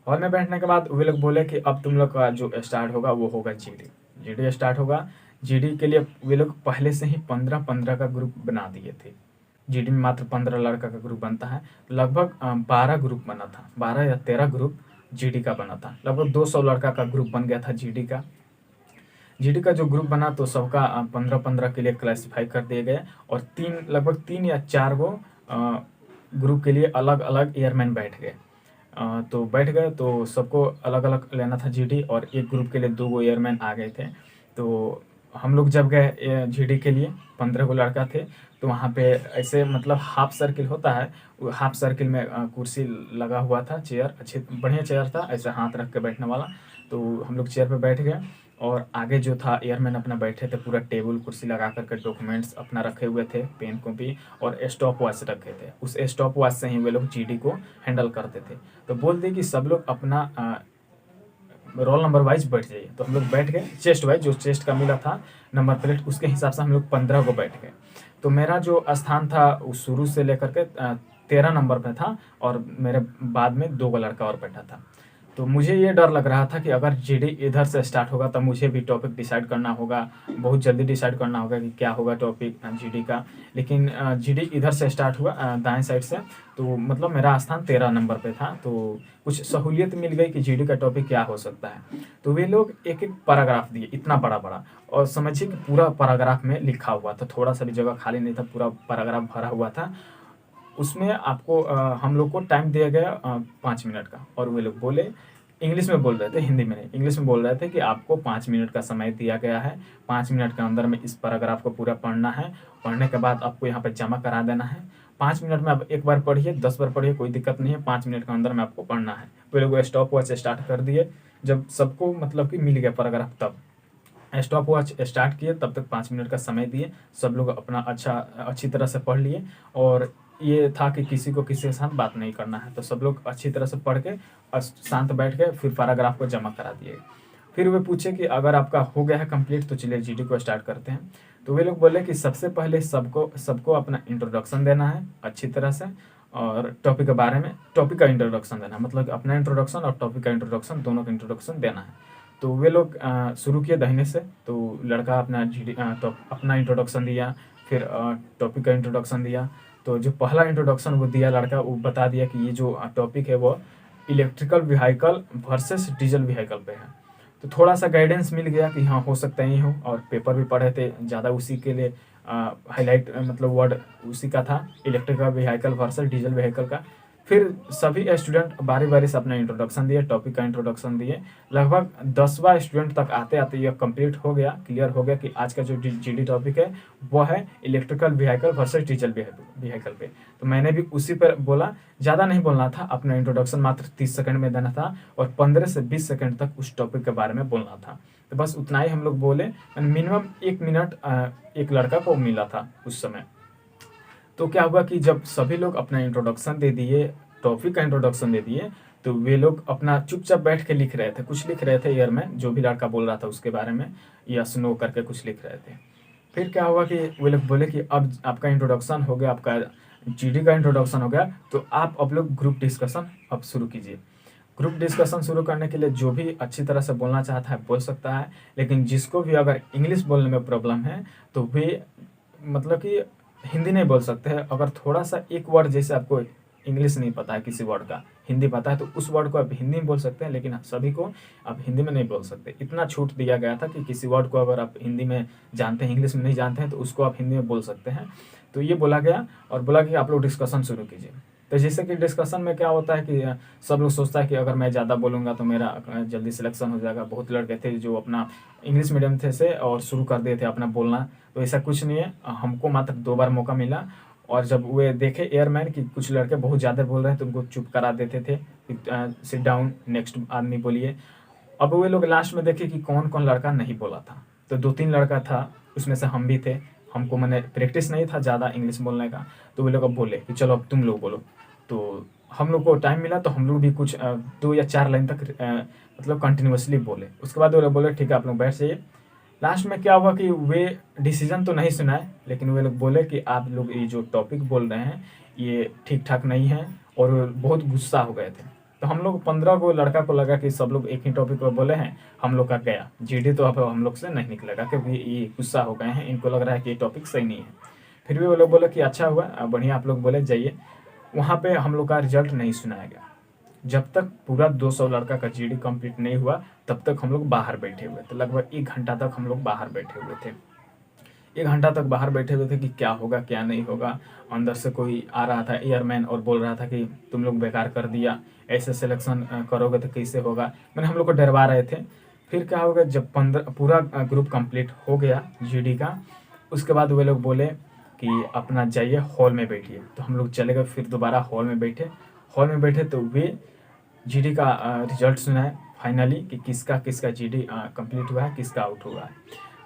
हॉल में बैठने के बाद वे लोग बोले कि अब तुम लोग का जो स्टार्ट होगा वो होगा जीडी स्टार्ट होगा। जीडी के लिए वे लोग पहले से ही 15-15 का ग्रुप बना दिए थे। जीडी में मात्र 15 लड़का का ग्रुप बनता है, लगभग 12 ग्रुप बना था, 12 या 13 ग्रुप जीडी का बना था। लगभग 200 लड़का का ग्रुप बन गया था जीडी का। जीडी का जो ग्रुप बना तो सबका 15-15 के लिए क्लासिफाई कर दिए गए और लगभग 3 या 4 गो ग्रुप के लिए अलग अलग एयरमैन बैठ गए। तो बैठ गए तो सबको अलग अलग लेना था जीडी और एक ग्रुप के लिए 2 गो एयरमैन आ गए थे। तो हम लोग जब गए जीडी के लिए 15 गो लड़का थे, तो वहाँ पे ऐसे मतलब हाफ सर्किल होता है, वो हाफ सर्किल में कुर्सी लगा हुआ था, चेयर अच्छे बढ़िया चेयर था, ऐसे हाथ रख के बैठने वाला। तो हम लोग चेयर पे बैठ गए और आगे जो था एयरमैन अपना बैठे थे, पूरा टेबल कुर्सी लगा करके डॉक्यूमेंट्स अपना रखे हुए थे, पेन कॉपी और स्टॉप वॉच रखे थे। उस स्टॉप वॉच से ही वे लोग जीडी को हैंडल करते थे। तो बोल दिए कि सब लोग अपना रोल नंबर वाइज बैठ जाइए। तो हम लोग बैठ गए चेस्ट वाइज, जो चेस्ट का मिला था नंबर प्लेट उसके हिसाब से हम लोग 15 को बैठ गए। तो मेरा जो स्थान था वो शुरू से लेकर के 13 नंबर पे था और मेरे बाद में 2 लड़का और बैठा था। तो मुझे ये डर लग रहा था कि अगर जीडी इधर से स्टार्ट होगा तब मुझे भी टॉपिक डिसाइड करना होगा, बहुत जल्दी डिसाइड करना होगा कि क्या होगा टॉपिक जीडी का। लेकिन जीडी इधर से स्टार्ट हुआ दाएं साइड से, तो मतलब मेरा स्थान 13 नंबर पे था। तो कुछ सहूलियत मिल गई कि जीडी का टॉपिक क्या हो सकता है। तो वे लोग एक एक पैराग्राफ दिए, इतना बड़ा बड़ा, और समझिए कि पूरा पैराग्राफ में लिखा हुआ था, थोड़ा सा भी जगह खाली नहीं था, पूरा पैराग्राफ भरा हुआ था। उसमें आपको हम लोग को टाइम दिया गया 5 मिनट का, और वे लोग बोले, इंग्लिश में बोल रहे थे, हिंदी में नहीं, इंग्लिश में बोल रहे थे कि आपको 5 मिनट का समय दिया गया है। 5 मिनट के अंदर में इस पैराग्राफ को पूरा पढ़ना है। पढ़ने के बाद आपको यहाँ पे जमा करा देना है। 5 मिनट में आप एक बार पढ़िए, 10 बार पढ़िए, कोई दिक्कत नहीं है, 5 मिनट के अंदर में आपको पढ़ना है। वे लोग स्टॉप वॉच स्टार्ट कर दिए। जब सबको मतलब कि मिल गया पैराग्राफ, तब स्टॉप वॉच स्टार्ट किए, तब तक 5 मिनट का समय दिए। सब लोग अपना अच्छी तरह से पढ़ लिए, और ये था कि किसी को किसी के साथ बात नहीं करना है। तो सब लोग अच्छी तरह से पढ़ के शांत बैठ गए, फिर पैराग्राफ को जमा करा दिए। फिर वे पूछे कि अगर आपका हो गया है कंप्लीट तो चलिए जीडी को स्टार्ट करते हैं। तो वे लोग बोले कि सबसे पहले सबको अपना इंट्रोडक्शन देना है अच्छी तरह से, और टॉपिक के बारे में, टॉपिक का इंट्रोडक्शन देना है, मतलब अपना इंट्रोडक्शन और टॉपिक का इंट्रोडक्शन, दोनों का इंट्रोडक्शन देना है। तो वे लोग शुरू किए दाहिने से। तो लड़का अपना अपना इंट्रोडक्शन दिया, फिर टॉपिक का इंट्रोडक्शन दिया। तो जो पहला इंट्रोडक्शन वो दिया लड़का, वो बता दिया कि ये जो टॉपिक है वो electrical vehicle versus diesel vehicle पे है। तो थोड़ा सा गाइडेंस मिल गया कि हाँ हो सकता है ये हो, और पेपर भी पढ़े थे ज़्यादा उसी के लिए हाईलाइट, मतलब वर्ड उसी का था, electrical vehicle versus diesel vehicle का। फिर सभी स्टूडेंट बारी बारी से अपना इंट्रोडक्शन दिए, टॉपिक का इंट्रोडक्शन दिए। लगभग 10वां स्टूडेंट तक आते आते यह कंप्लीट हो गया, क्लियर हो गया कि आज का जो जीडी टॉपिक है वो है electrical vehicle versus diesel vehicle पे। तो मैंने भी उसी पर बोला, ज़्यादा नहीं बोलना था, अपना इंट्रोडक्शन मात्र 30 सेकंड में देना था और 15 से 20 सेकंड तक उस टॉपिक के बारे में बोलना था। तो बस उतना ही हम लोग बोले। मिनिमम 1 मिनट एक लड़का को मिला था उस समय। तो क्या हुआ कि जब सभी लोग अपना इंट्रोडक्शन दे दिए, टॉपिक का इंट्रोडक्शन दे दिए, तो वे लोग अपना चुपचाप बैठ के लिख रहे थे, कुछ लिख रहे थे एयरमैन, जो भी लड़का बोल रहा था उसके बारे में, यस नो करके कुछ लिख रहे थे। फिर क्या हुआ कि वे लोग बोले कि अब आपका इंट्रोडक्शन हो गया, आपका जीडी का इंट्रोडक्शन हो गया, तो आप अब लोग ग्रुप डिस्कशन अब शुरू कीजिए। ग्रुप डिस्कशन शुरू करने के लिए जो भी अच्छी तरह से बोलना चाहता है बोल सकता है, लेकिन जिसको भी अगर इंग्लिश बोलने में प्रॉब्लम है तो वे मतलब कि हिंदी नहीं बोल सकते हैं। अगर थोड़ा सा एक वर्ड, जैसे आपको इंग्लिश नहीं पता है किसी वर्ड का, हिंदी पता है, तो उस वर्ड को आप हिंदी में बोल सकते हैं, लेकिन सभी को आप हिंदी में नहीं बोल सकते। इतना छूट दिया गया था कि किसी वर्ड को अगर आप हिंदी में जानते हैं, इंग्लिश में नहीं जानते हैं, तो उसको आप हिंदी में बोल सकते हैं। तो ये बोला गया, और बोला कि आप लोग डिस्कशन शुरू कीजिए। तो जैसे कि डिस्कशन में क्या होता है कि सब लोग सोचता है कि अगर मैं ज़्यादा बोलूँगा तो मेरा जल्दी सिलेक्शन हो जाएगा। बहुत लड़के थे जो अपना इंग्लिश मीडियम थे से और शुरू कर दिए थे अपना बोलना, तो ऐसा कुछ नहीं है। हमको मात्र 2 बार मौका मिला, और जब वे देखे एयरमैन कि कुछ लड़के बहुत ज़्यादा बोल रहे हैं तो उनको चुप करा देते थे कि सिट डाउन, नेक्स्ट आदमी बोलिए। अब वे लोग लास्ट में देखे कि कौन कौन लड़का नहीं बोला था, तो 2-3 लड़का था, उसमें से हम भी थे। हमको मैंने प्रैक्टिस नहीं था ज़्यादा इंग्लिश बोलने का, तो वे लोग अब बोले कि चलो अब तुम लोग बोलो। तो हम लोग को टाइम मिला तो हम लोग भी कुछ 2 या 4 लाइन तक मतलब कंटिन्यूअसली बोले। उसके बाद वो लोग बोले ठीक है आप लोग बैठ जाइए। लास्ट में क्या हुआ कि वे डिसीजन तो नहीं सुनाए, लेकिन वे लोग बोले कि आप लोग ये जो टॉपिक बोल रहे हैं ये ठीक ठाक नहीं है, और बहुत गुस्सा हो गए थे। तो हम लोग 15 को लड़का को लगा कि सब लोग एक ही टॉपिक पर बोले हैं, हम लोग का गया जीडी तो अब हम लोग से नहीं निकलेगा, क्योंकि ये गुस्सा हो गए हैं, इनको लग रहा है कि ये टॉपिक सही नहीं है। फिर भी वो लोग बोले कि अच्छा हुआ, बढ़िया आप लोग बोले जाइए। वहाँ पे हम लोग का रिजल्ट नहीं सुनाया गया। जब तक पूरा 200 लड़का का जीडी कंप्लीट नहीं हुआ तब तक हम लोग बाहर बैठे हुए थे। लगभग 1 घंटा तक हम लोग बाहर बैठे हुए थे। 1 घंटा तक बाहर बैठे हुए थे कि क्या होगा क्या नहीं होगा। अंदर से कोई आ रहा था एयरमैन और बोल रहा था कि तुम लोग बेकार कर दिया, ऐसे सिलेक्शन करोगे तो कैसे होगा, मैंने हम लोग को डरवा रहे थे। फिर क्या होगा, जब 15 पूरा ग्रुप कंप्लीट हो गया जीडी का, उसके बाद वे लोग बोले कि अपना जाइए हॉल में बैठिए। तो हम लोग चले गए, फिर दोबारा हॉल में बैठे। हॉल में बैठे तो वे जीडी का रिजल्ट सुनाए फाइनली कि किसका किसका जीडी कंप्लीट हुआ है, किसका आउट हुआ है।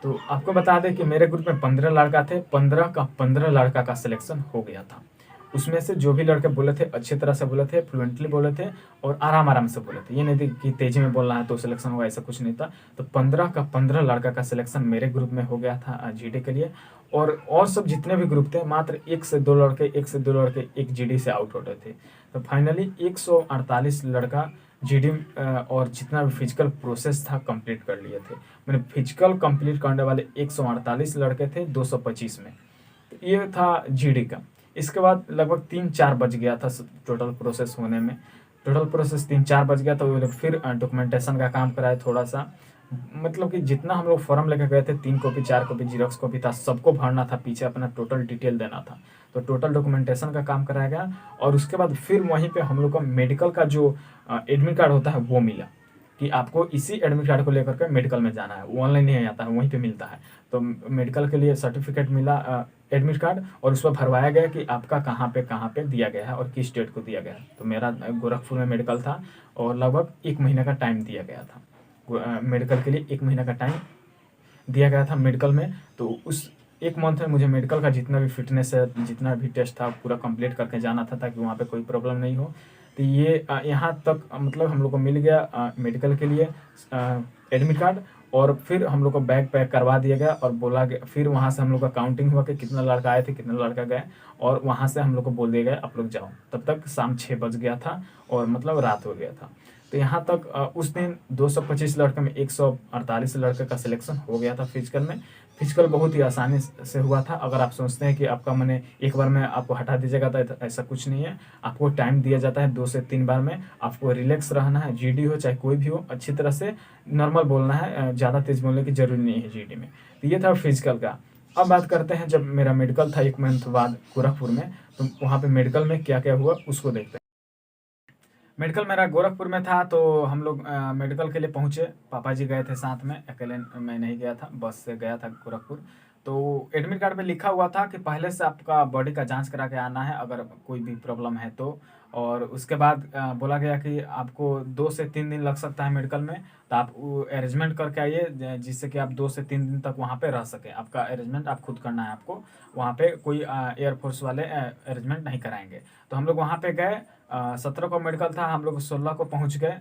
तो आपको बता दें कि मेरे ग्रुप में 15 लड़का थे, 15 का 15 लड़का का सिलेक्शन हो गया था। उसमें से जो भी लड़के बोले थे अच्छी तरह से बोले थे, फ्लुएंटली बोले थे और आराम आराम से बोले थे। ये नहीं थी कि तेजी में बोलना है तो सिलेक्शन हुआ, ऐसा कुछ नहीं था। तो 15 का 15 लड़का का सिलेक्शन मेरे ग्रुप में हो गया था जीडी के लिए। और सब जितने भी ग्रुप थे मात्र 1 से 2 लड़के, 1 से 2 लड़के एक जीडी से आउट होते थे। तो फाइनली 148 लड़का जीडी और जितना भी फिजिकल प्रोसेस था कंप्लीट कर लिए थे। मैंने फिजिकल कंप्लीट करने वाले 148 लड़के थे 225 में। तो ये था जीडी का। इसके बाद लगभग 3-4 बज गया था टोटल प्रोसेस होने में। टोटल प्रोसेस 3-4 बज गया तो वो लोग फिर डॉक्यूमेंटेशन का काम कराए थोड़ा सा। मतलब कि जितना हम लोग फॉर्म लेके गए थे 3 कॉपी 4 कॉपी जीरोक्स कॉपी था, सबको भरना था, पीछे अपना टोटल डिटेल देना था। तो टोटल डॉक्यूमेंटेशन का काम कराया गया और उसके बाद फिर वहीं पे हम लोग का मेडिकल का जो एडमिट कार्ड होता है वो मिला कि आपको इसी एडमिट कार्ड को लेकर के मेडिकल में जाना है। वो ऑनलाइन नहीं आता है, वहीं पे मिलता है। तो मेडिकल के लिए सर्टिफिकेट मिला, एडमिट कार्ड, और उस पर भरवाया गया कि आपका कहाँ पे दिया गया है और किस डेट को दिया गया है। तो मेरा गोरखपुर में मेडिकल था और लगभग 1 महीने का टाइम दिया गया था। मेडिकल के लिए 1 महीने का टाइम दिया गया था मेडिकल में। तो उस 1 मंथ में मुझे मेडिकल का जितना भी फिटनेस है, जितना भी टेस्ट था पूरा कंप्लीट करके जाना था ताकि वहाँ पे कोई प्रॉब्लम नहीं हो। तो ये यहाँ तक मतलब हम लोग को मिल गया मेडिकल के लिए एडमिट कार्ड। और फिर हम लोग को बैग पैक करवा दिया गया और बोला गया, फिर वहाँ से हम लोग का काउंटिंग हुआ कि कितना लड़का आए थे कितना लड़का गए, और वहाँ से हम लोग को बोल दिया गया आप लोग जाओ। तब तक शाम 6 बज गया था और मतलब रात हो गया था। तो यहाँ तक उस दिन 225 लड़के में 148 लड़के का सिलेक्शन हो गया था फिजिकल में। फिजिकल बहुत ही आसानी से हुआ था। अगर आप सोचते हैं कि आपका मैंने एक बार में आपको हटा दीजिएगा तो ऐसा कुछ नहीं है। आपको टाइम दिया जाता है 2 से 3 बार में। आपको रिलैक्स रहना है, जीडी हो चाहे कोई भी हो, अच्छी तरह से नॉर्मल बोलना है, ज़्यादा तेज बोलने की जरूरी नहीं है जीडी में। तो ये था फिजिकल का। अब बात करते हैं जब मेरा मेडिकल था 1 मंथ बाद गोरखपुर में, तो वहाँ पे मेडिकल में क्या क्या हुआ उसको देखते हैं। मेडिकल मेरा गोरखपुर में था तो हम लोग मेडिकल के लिए पहुँचे। पापा जी गए थे साथ में, अकेले मैं नहीं गया था, बस से गया था गोरखपुर। तो एडमिट कार्ड पे लिखा हुआ था कि पहले से आपका बॉडी का जांच करा के आना है अगर कोई भी प्रॉब्लम है तो। और उसके बाद बोला गया कि आपको 2 से 3 दिन लग सकता है मेडिकल में, तो आप अरेंजमेंट करके आइए जिससे कि आप 2 से 3 दिन तक वहाँ पे रह सकें। आपका अरेंजमेंट आप खुद करना है आपको, वहाँ पे कोई एयरफोर्स वाले अरेंजमेंट नहीं कराएंगे। तो हम लोग वहाँ पे गए। 17 को मेडिकल था, हम लोग 16 को पहुँच गए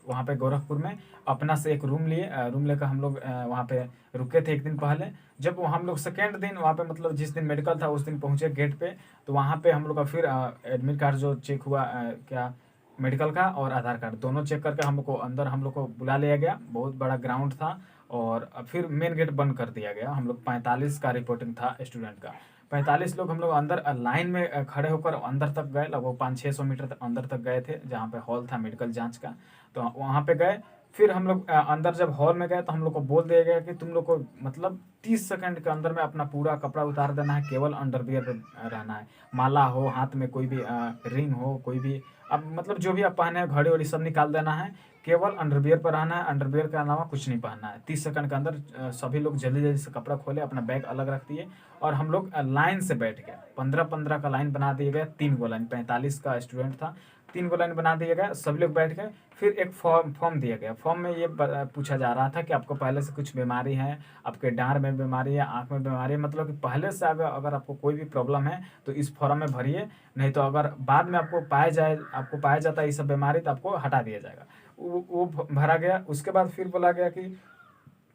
वहाँ पे गोरखपुर में। अपना से एक रूम लिए, रूम लेकर हम लोग वहाँ पे रुके थे 1 दिन पहले। जब हम लोग सेकेंड दिन वहाँ पे मतलब जिस दिन मेडिकल था उस दिन पहुँचे गेट पे, तो वहाँ पे हम लोग का फिर एडमिट कार्ड जो चेक हुआ, क्या मेडिकल का और आधार कार्ड दोनों चेक करके हम लोग को अंदर हम लोग को बुला लिया गया। बहुत बड़ा ग्राउंड था और फिर मेन गेट बंद कर दिया गया। हम लोग 45 का रिपोर्टिंग था स्टूडेंट का। 45 लोग हम लोग अंदर लाइन में खड़े होकर अंदर तक गए। लगभग 500-600 मीटर तक अंदर तक गए थे जहाँ पे हॉल था मेडिकल जांच का। तो वहाँ पे गए। फिर हम लोग अंदर जब हॉल में गए तो हम लोग को बोल दिया गया कि तुम लोग को मतलब 30 सेकंड के अंदर में अपना पूरा कपड़ा उतार देना है, केवल अंडरवियर पे रहना है। माला हो, हाथ में कोई भी रिंग हो, कोई भी अब मतलब जो भी आप पहने, घड़ी वड़ी सब निकाल देना है, केवल अंडरवियर पर रहना है, अंडरवियर के अलावा कुछ नहीं पहनना है। 30 सेकंड के अंदर सभी लोग जल्दी जल्दी से कपड़ा खोले, अपना बैग अलग रख दिए और हम लोग लाइन से बैठ गए। 15-15 का लाइन बना दिए गए, 3 गो लाइन, 45 का स्टूडेंट था, 3 गो लाइन बना दिया गया, सभी लोग बैठ गए। फिर एक फॉर्म दिया गया। फॉर्म में ये पूछा जा रहा था कि आपको पहले से कुछ बीमारी है, आपके डाँड में बीमारी है, आँख में बीमारी है, मतलब कि पहले से अगर आपको कोई भी प्रॉब्लम है तो इस फॉर्म में भरिए, नहीं तो अगर बाद में आपको पाया जाता है ये सब बीमारी तो आपको हटा दिया जाएगा। वो भरा गया। उसके बाद फिर बोला गया कि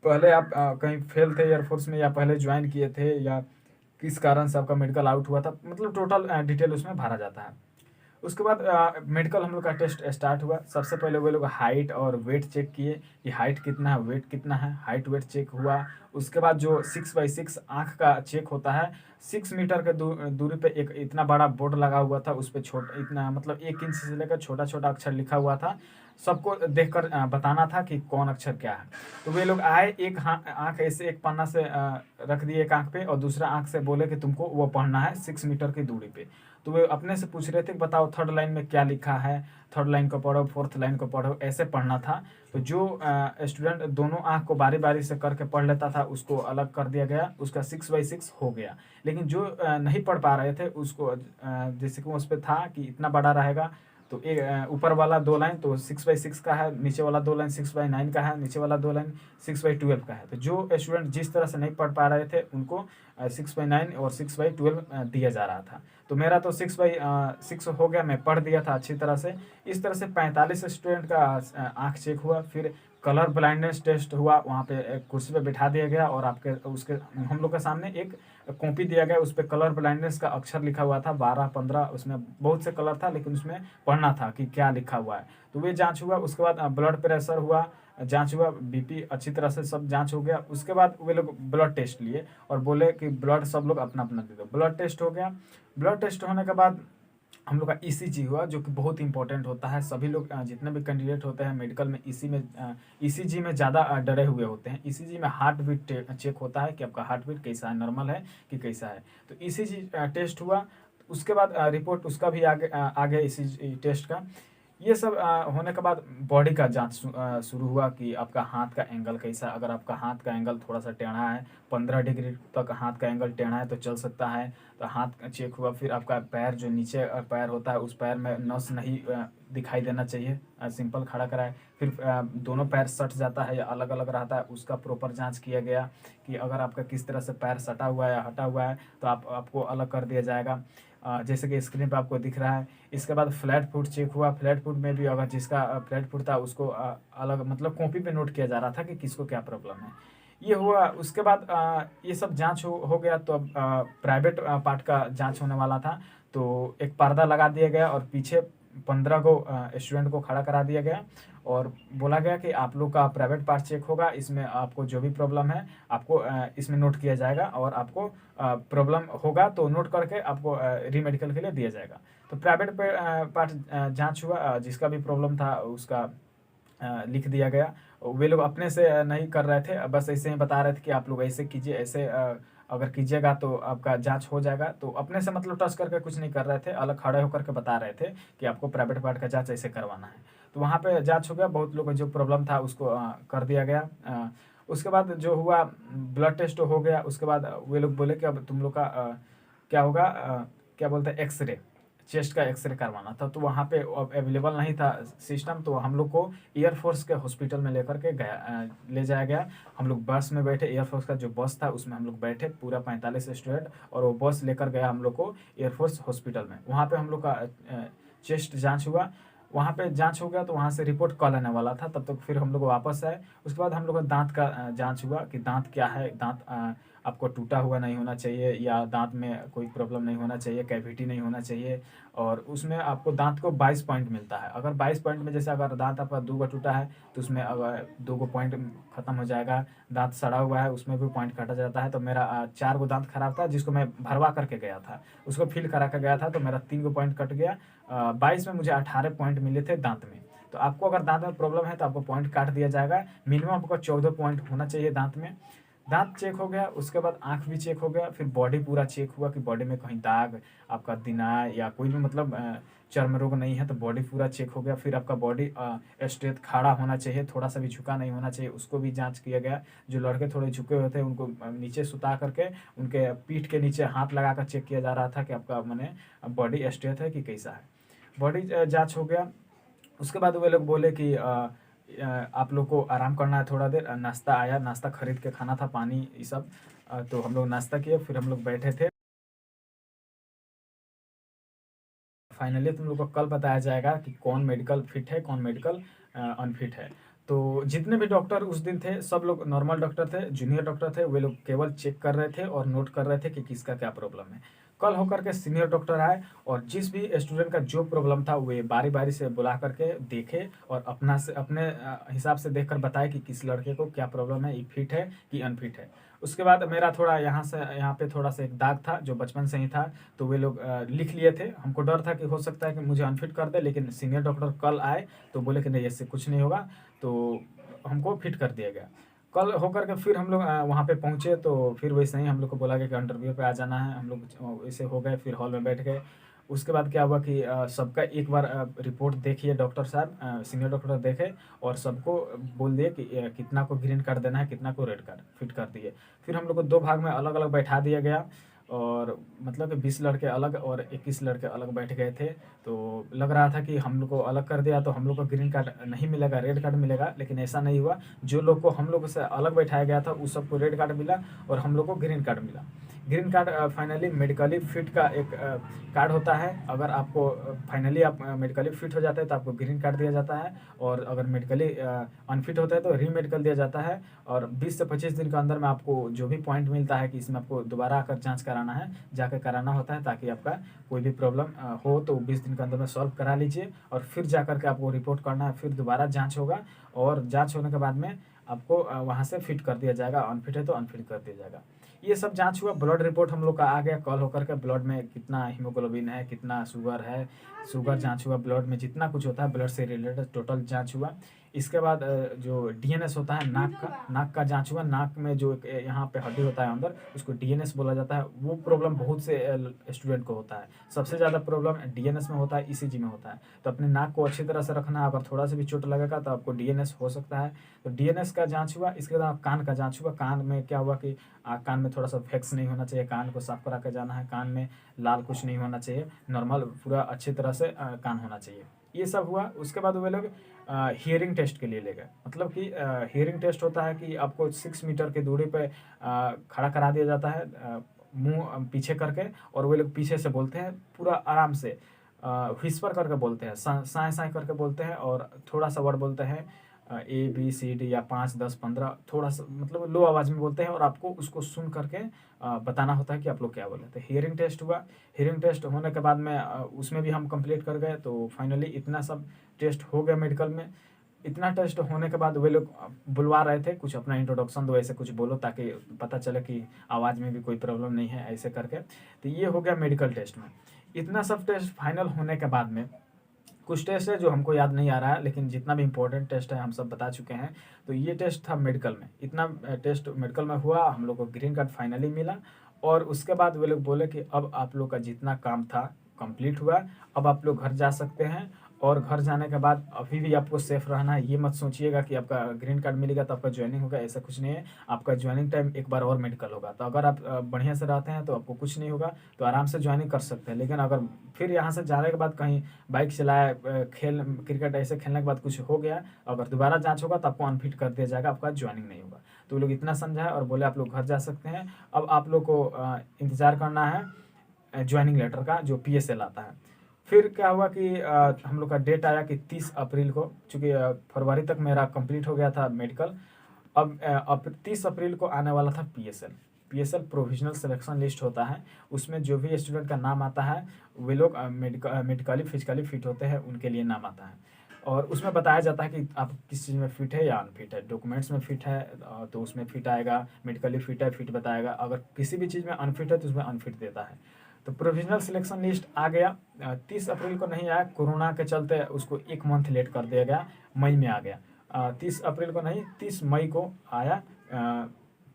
पहले आप कहीं फेल थे एयरफोर्स में, या पहले ज्वाइन किए थे, या किस कारण से आपका मेडिकल आउट हुआ था, मतलब टोटल डिटेल उसमें भरा जाता है। उसके बाद मेडिकल हम लोग का टेस्ट स्टार्ट हुआ। सबसे पहले वो लोग हाइट और वेट चेक किए कि हाइट कितना है, वेट कितना है, हाइट वेट चेक हुआ। उसके बाद जो 6x6 आँख का चेक होता है, 6 मीटर के दूरी पे एक इतना बड़ा बोर्ड लगा हुआ था, उस पर इतना मतलब 1 इंच से लेकर छोटा छोटा अक्षर लिखा हुआ था। सबको देखकर बताना था कि कौन अक्षर क्या है। तो वे लोग आए, एक आँख ऐसे एक पन्ना से रख दिए एक आँख पे, और दूसरा आँख से बोले कि तुमको वो पढ़ना है 6 मीटर की दूरी पे। तो वे अपने से पूछ रहे थे बताओ थर्ड लाइन में क्या लिखा है, थर्ड लाइन को पढ़ो, फोर्थ लाइन को पढ़ो, ऐसे पढ़ना था। तो जो स्टूडेंट दोनों आँख को बारी बारी से करके पढ़ लेता था उसको अलग कर दिया गया, उसका 6x6 हो गया। लेकिन जो नहीं पढ़ पा रहे थे उसको जैसे कि उस पर था कि इतना बड़ा रहेगा, तो एक ऊपर वाला 2 लाइन तो 6x6 का है, नीचे वाला 2 लाइन 6x9 का है, नीचे वाला 2 लाइन 6x12 का है। तो जो स्टूडेंट जिस तरह से नहीं पढ़ पा रहे थे उनको 6x9 और 6x12 दिया जा रहा था। तो मेरा तो 6x6 हो गया, मैं पढ़ दिया था अच्छी तरह से। इस तरह से 45 स्टूडेंट का आँख चेक हुआ। फिर कलर ब्लाइंडनेस टेस्ट हुआ, वहाँ पे एक कुर्सी पे बिठा दिया गया और हम लोग के सामने एक कॉपी दिया गया, उस पर कलर ब्लाइंडनेस का अक्षर लिखा हुआ था 12-15, उसमें बहुत से कलर था लेकिन उसमें पढ़ना था कि क्या लिखा हुआ है। तो वे जांच हुआ। उसके बाद ब्लड प्रेशर हुआ, जांच हुआ, बीपी अच्छी तरह से सब जांच हो गया। उसके बाद वे लोग ब्लड टेस्ट लिए और बोले कि ब्लड सब लोग अपना अपना दे दो। ब्लड टेस्ट हो गया। ब्लड टेस्ट होने के बाद हम लोग का ईसीजी हुआ, जो कि बहुत इंपॉर्टेंट होता है। सभी लोग जितने भी कैंडिडेट होते हैं मेडिकल में ईसीजी में ज़्यादा डरे हुए होते हैं। ईसीजी में हार्ट बीट चेक होता है कि आपका हार्ट बीट कैसा है, नॉर्मल है कि कैसा है। तो ईसीजी टेस्ट हुआ। उसके बाद रिपोर्ट उसका भी आ गया ईसीजी टेस्ट का। ये सब होने के बाद बॉडी का जांच शुरू हुआ कि आपका हाथ का एंगल कैसा है। अगर आपका हाथ का एंगल थोड़ा सा टेढ़ा है, 15 डिग्री तक हाथ का एंगल टेढ़ा है तो चल सकता है, तो हाथ चेक हुआ। फिर आपका पैर, जो नीचे पैर होता है उस पैर में नस नहीं दिखाई देना चाहिए, सिंपल खड़ा कराए। फिर दोनों पैर सट जाता है या अलग अलग रहता है, उसका प्रॉपर जांच किया गया कि अगर आपका किस तरह से पैर सटा हुआ है या हटा हुआ है तो आपको अलग कर दिया जाएगा, जैसे कि स्क्रीन पे आपको दिख रहा है। इसके बाद फ्लैट फुट चेक हुआ। फ्लैट फुट में भी अगर जिसका फ्लैट फुट था उसको अलग मतलब कॉपी पे नोट किया जा रहा था कि किसको क्या प्रॉब्लम है। ये हुआ। उसके बाद ये सब जांच हो गया। तो अब प्राइवेट पार्ट का जांच होने वाला था। तो एक पर्दा लगा दिया गया और पीछे 15 को स्टूडेंट को खड़ा करा दिया गया और बोला गया कि आप लोग का प्राइवेट पार्ट चेक होगा, इसमें आपको जो भी प्रॉब्लम है आपको इसमें नोट किया जाएगा और आपको प्रॉब्लम होगा तो नोट करके आपको रीमेडिकल के लिए दिया जाएगा। तो प्राइवेट पार्ट जांच हुआ, जिसका भी प्रॉब्लम था उसका लिख दिया गया। वे लोग अपने से नहीं कर रहे थे, बस ऐसे ही बता रहे थे कि आप लोग ऐसे कीजिए, ऐसे अगर कीजिएगा तो आपका जांच हो जाएगा। तो अपने से मतलब टच करके कुछ नहीं कर रहे थे, अलग खड़े होकर के बता रहे थे कि आपको प्राइवेट पार्ट का जांच ऐसे करवाना है। तो वहाँ पे जांच हो गया, बहुत लोग का जो प्रॉब्लम था उसको कर दिया गया। उसके बाद जो हुआ ब्लड टेस्ट हो गया। उसके बाद वे लोग बोले कि अब तुम लोग का क्या होगा, क्या बोलते हैं, एक्सरे, चेस्ट का एक्सरे करवाना था। तो वहाँ पे अवेलेबल नहीं था सिस्टम, तो हम लोग को एयरफोर्स के हॉस्पिटल में लेकर के ले जाया गया। हम लोग बस में बैठे, एयरफोर्स का जो बस था उसमें हम लोग बैठे पूरा 45 स्टूडेंट, और वो बस लेकर गया हम लोग को एयरफोर्स हॉस्पिटल में। वहाँ पे हम लोग का चेस्ट जाँच हुआ। वहाँ पे जांच हो गया तो वहाँ से रिपोर्ट कल आने वाला था, तब तक फिर हम लोग वापस आए। उसके बाद हम लोग का दांत का जांच हुआ कि दांत क्या है, दांत आपको टूटा हुआ नहीं होना चाहिए या दांत में कोई प्रॉब्लम नहीं होना चाहिए, कैविटी नहीं होना चाहिए। और उसमें आपको दांत को 22 पॉइंट मिलता है। अगर 22 पॉइंट में जैसे अगर दांत आपका 2 गो टूटा है तो उसमें अगर 2 गो पॉइंट खत्म हो जाएगा। दांत सड़ा हुआ है उसमें भी पॉइंट काटा जाता है। तो मेरा 4 गो दांत खराब था जिसको मैं भरवा करके गया था, उसको फिल करा कर गया था, तो मेरा 3 गो पॉइंट कट गया। 22 में मुझे 18 पॉइंट मिले थे दांत में। तो आपको अगर दांत में प्रॉब्लम है तो आपको पॉइंट काट दिया जाएगा। मिनिमम आपको 14 पॉइंट होना चाहिए दांत में। दांत चेक हो गया, उसके बाद आँख भी चेक हो गया, फिर बॉडी पूरा चेक हुआ कि बॉडी में कहीं दाग, आपका दिनाय या कोई भी मतलब चर्म रोग नहीं है, तो बॉडी पूरा चेक हो गया। फिर आपका बॉडी स्ट्रेट खड़ा होना चाहिए, थोड़ा-सा भी झुका नहीं होना चाहिए, उसको भी जाँच किया गया। जो लड़के थोड़े झुके हुए थे उनको नीचे सुता करके उनके पीठ के नीचे हाथ लगाकर चेक किया जा रहा था कि आपका माने बॉडी स्ट्रेट है कि कैसा है। बॉडी जाँच हो गया। उसके बाद वो लोग बोले कि आप लोग को आराम करना है थोड़ा देर। नाश्ता आया, नाश्ता खरीद के खाना था, पानी ये सब। तो हम लोग नाश्ता किए, फिर हम लोग बैठे थे। फाइनली तुम लोग को कल बताया जाएगा कि कौन मेडिकल फिट है, कौन मेडिकल अनफिट है। तो जितने भी डॉक्टर उस दिन थे सब लोग नॉर्मल डॉक्टर थे, जूनियर डॉक्टर थे, वे लोग केवल चेक कर रहे थे और नोट कर रहे थे कि किसका क्या प्रॉब्लम है। कल होकर के सीनियर डॉक्टर आए और जिस भी स्टूडेंट का जो प्रॉब्लम था वे बारी बारी से बुला करके देखे और अपने हिसाब से देख कर बताए कि किस लड़के को क्या प्रॉब्लम है, ये फिट है कि अनफिट है। उसके बाद मेरा थोड़ा यहाँ पे थोड़ा सा एक दाग था जो बचपन से ही था, तो वे लोग लिख लिए थे। हमको डर था कि हो सकता है कि मुझे अनफिट कर दे, लेकिन सीनियर डॉक्टर कल आए तो बोले कि नहीं, इससे कुछ नहीं होगा, तो हमको फिट कर दिया गया। कल होकर के फिर हम लोग वहाँ पे पहुँचे, तो फिर वैसे ही हम लोग को बोला गया कि इंटरव्यू पे आ जाना है। हम लोग वैसे हो गए, फिर हॉल में बैठ गए। उसके बाद क्या हुआ कि सबका एक बार रिपोर्ट देखिए डॉक्टर साहब, सीनियर डॉक्टर देखे और सबको बोल दिए कि कितना को ग्रीन कार्ड देना है, कितना को रेड कार्ड फिट कर दिए। फिर हम लोग को 2 भाग में अलग-अलग बैठा दिया गया और मतलब कि 20 लड़के अलग और 21 लड़के अलग बैठ गए थे। तो लग रहा था कि हम लोग को अलग कर दिया तो हम लोग को ग्रीन कार्ड नहीं मिलेगा, रेड कार्ड मिलेगा, लेकिन ऐसा नहीं हुआ। जो लोग को हम लोग से अलग बैठाया गया था उस सबको रेड कार्ड मिला और हम लोग को ग्रीन कार्ड मिला। Green card finally medically fit का एक कार्ड होता है। अगर आपको फाइनली आप मेडिकली फिट हो जाते हैं तो आपको ग्रीन कार्ड दिया जाता है, और अगर मेडिकली अनफिट होता है तो री मेडिकल दिया जाता है। और 20 से 25 दिन के अंदर में आपको जो भी पॉइंट मिलता है कि इसमें आपको दोबारा आकर जांच कराना है, जाकर कराना होता है, ताकि आपका कोई भी प्रॉब्लम हो तो 20 दिन के अंदर में सॉल्व करा लीजिए और फिर जाकर के आपको रिपोर्ट करना है। फिर दोबारा जाँच होगा और जाँच होने के बाद में आपको वहाँ से फिट कर दिया जाएगा, अनफिट है तो अनफिट कर दिया जाएगा। ये सब जाँच हुआ। ब्लड रिपोर्ट हम लोग का आ गया कल होकर के। ब्लड में कितना हीमोग्लोबिन है, कितना शुगर है, शुगर जाँच हुआ। ब्लड में जितना कुछ होता है ब्लड से रिलेटेड टोटल जाँच हुआ। इसके बाद जो डीएनएस होता है नाक का जाँच हुआ। नाक में जो एक यहाँ पे हड्डी होता है अंदर, उसको डीएनएस बोला जाता है। वो प्रॉब्लम बहुत से स्टूडेंट को होता है। सबसे ज़्यादा प्रॉब्लम डीएनएस में होता है, ईसीजी में होता है। तो अपने नाक को अच्छी तरह से रखना है, अगर थोड़ा सा भी चोट लगेगा तो आपको डीएनएस हो सकता है। तो डीएनएस का जाँच हुआ। इसके बाद कान का जाँच हुआ। कान में क्या हुआ कि कान में थोड़ा सा फैक्स नहीं होना चाहिए, कान को साफ करा के जाना है। कान में लाल कुछ नहीं होना चाहिए, नॉर्मल पूरा अच्छी तरह से कान होना चाहिए। ये सब हुआ। उसके बाद वे लोग हियरिंग टेस्ट के लिए ले गए। मतलब कि हियरिंग टेस्ट होता है कि आपको 6 मीटर की दूरी पे खड़ा करा दिया जाता है, मुंह पीछे करके, और वे लोग पीछे से बोलते हैं पूरा आराम से, व्हिस्पर करके बोलते हैं, साए साए करके बोलते हैं, और थोड़ा सा वर्ड बोलते हैं ए बी सी डी या 5 10 15, थोड़ा सा मतलब लो आवाज़ में बोलते हैं, और आपको उसको सुन करके बताना होता है कि आप लोग क्या बोले। तो हियरिंग टेस्ट हुआ। हियरिंग टेस्ट होने के बाद में उसमें भी हम कंप्लीट कर गए। तो फाइनली इतना सब टेस्ट हो गया मेडिकल में। इतना टेस्ट होने के बाद वे लोग बुलवा रहे थे, कुछ अपना इंट्रोडक्शन दो, ऐसे कुछ बोलो ताकि पता चले कि आवाज़ में भी कोई प्रॉब्लम नहीं है, ऐसे करके। तो ये हो गया मेडिकल टेस्ट में। इतना सब टेस्ट फाइनल होने के बाद में कुछ टेस्ट है जो हमको याद नहीं आ रहा है, लेकिन जितना भी इम्पोर्टेंट टेस्ट है हम सब बता चुके हैं। तो ये टेस्ट था मेडिकल में। इतना टेस्ट मेडिकल में हुआ, हम लोग को ग्रीन कार्ड फाइनली मिला। और उसके बाद वे लोग बोले कि अब आप लोग का जितना काम था कंप्लीट हुआ, अब आप लोग घर जा सकते हैं। और घर जाने के बाद अभी भी आपको सेफ रहना है। ये मत सोचिएगा कि आपका ग्रीन कार्ड मिलेगा तो आपका ज्वाइनिंग होगा, ऐसा कुछ नहीं है। आपका ज्वाइनिंग टाइम एक बार और मेडिकल होगा। तो अगर आप बढ़िया से रहते हैं तो आपको कुछ नहीं होगा, तो आराम से ज्वाइनिंग कर सकते हैं। लेकिन अगर फिर यहाँ से जाने के बाद कहीं बाइक चलाया, खेल क्रिकेट ऐसे खेलने के बाद कुछ हो गया, अगर दोबारा जाँच होगा तो आपको अनफिट कर दिया जाएगा, आपका ज्वाइनिंग नहीं होगा। तो वो लोग इतना समझाए और बोले आप लोग घर जा सकते हैं। अब आप लोग को इंतज़ार करना है ज्वाइनिंग लेटर का, जो PSL आता है। फिर क्या हुआ कि हम लोग का डेट आया कि 30 अप्रैल को, चूँकि फरवरी तक मेरा कंप्लीट हो गया था मेडिकल। अब 30 अप्रैल को आने वाला था PSL। PSL provisional selection list होता है। उसमें जो भी स्टूडेंट का नाम आता है वे लोग मेडिकली फिजिकली फिट होते हैं, उनके लिए नाम आता है। और उसमें बताया जाता है कि आप किस चीज़ में फिट है या अनफिट है। डॉक्यूमेंट्स में फिट है तो उसमें फिट आएगा, मेडिकली फिट है फिट बताएगा, अगर किसी भी चीज़ में अनफिट है तो उसमें अनफिट देता है। तो प्रोविजनल सिलेक्शन लिस्ट आ गया। 30 अप्रैल को नहीं आया, कोरोना के चलते उसको 1 मंथ लेट कर दिया गया, मई में आ गया। 30 अप्रैल को नहीं, 30 मई को आया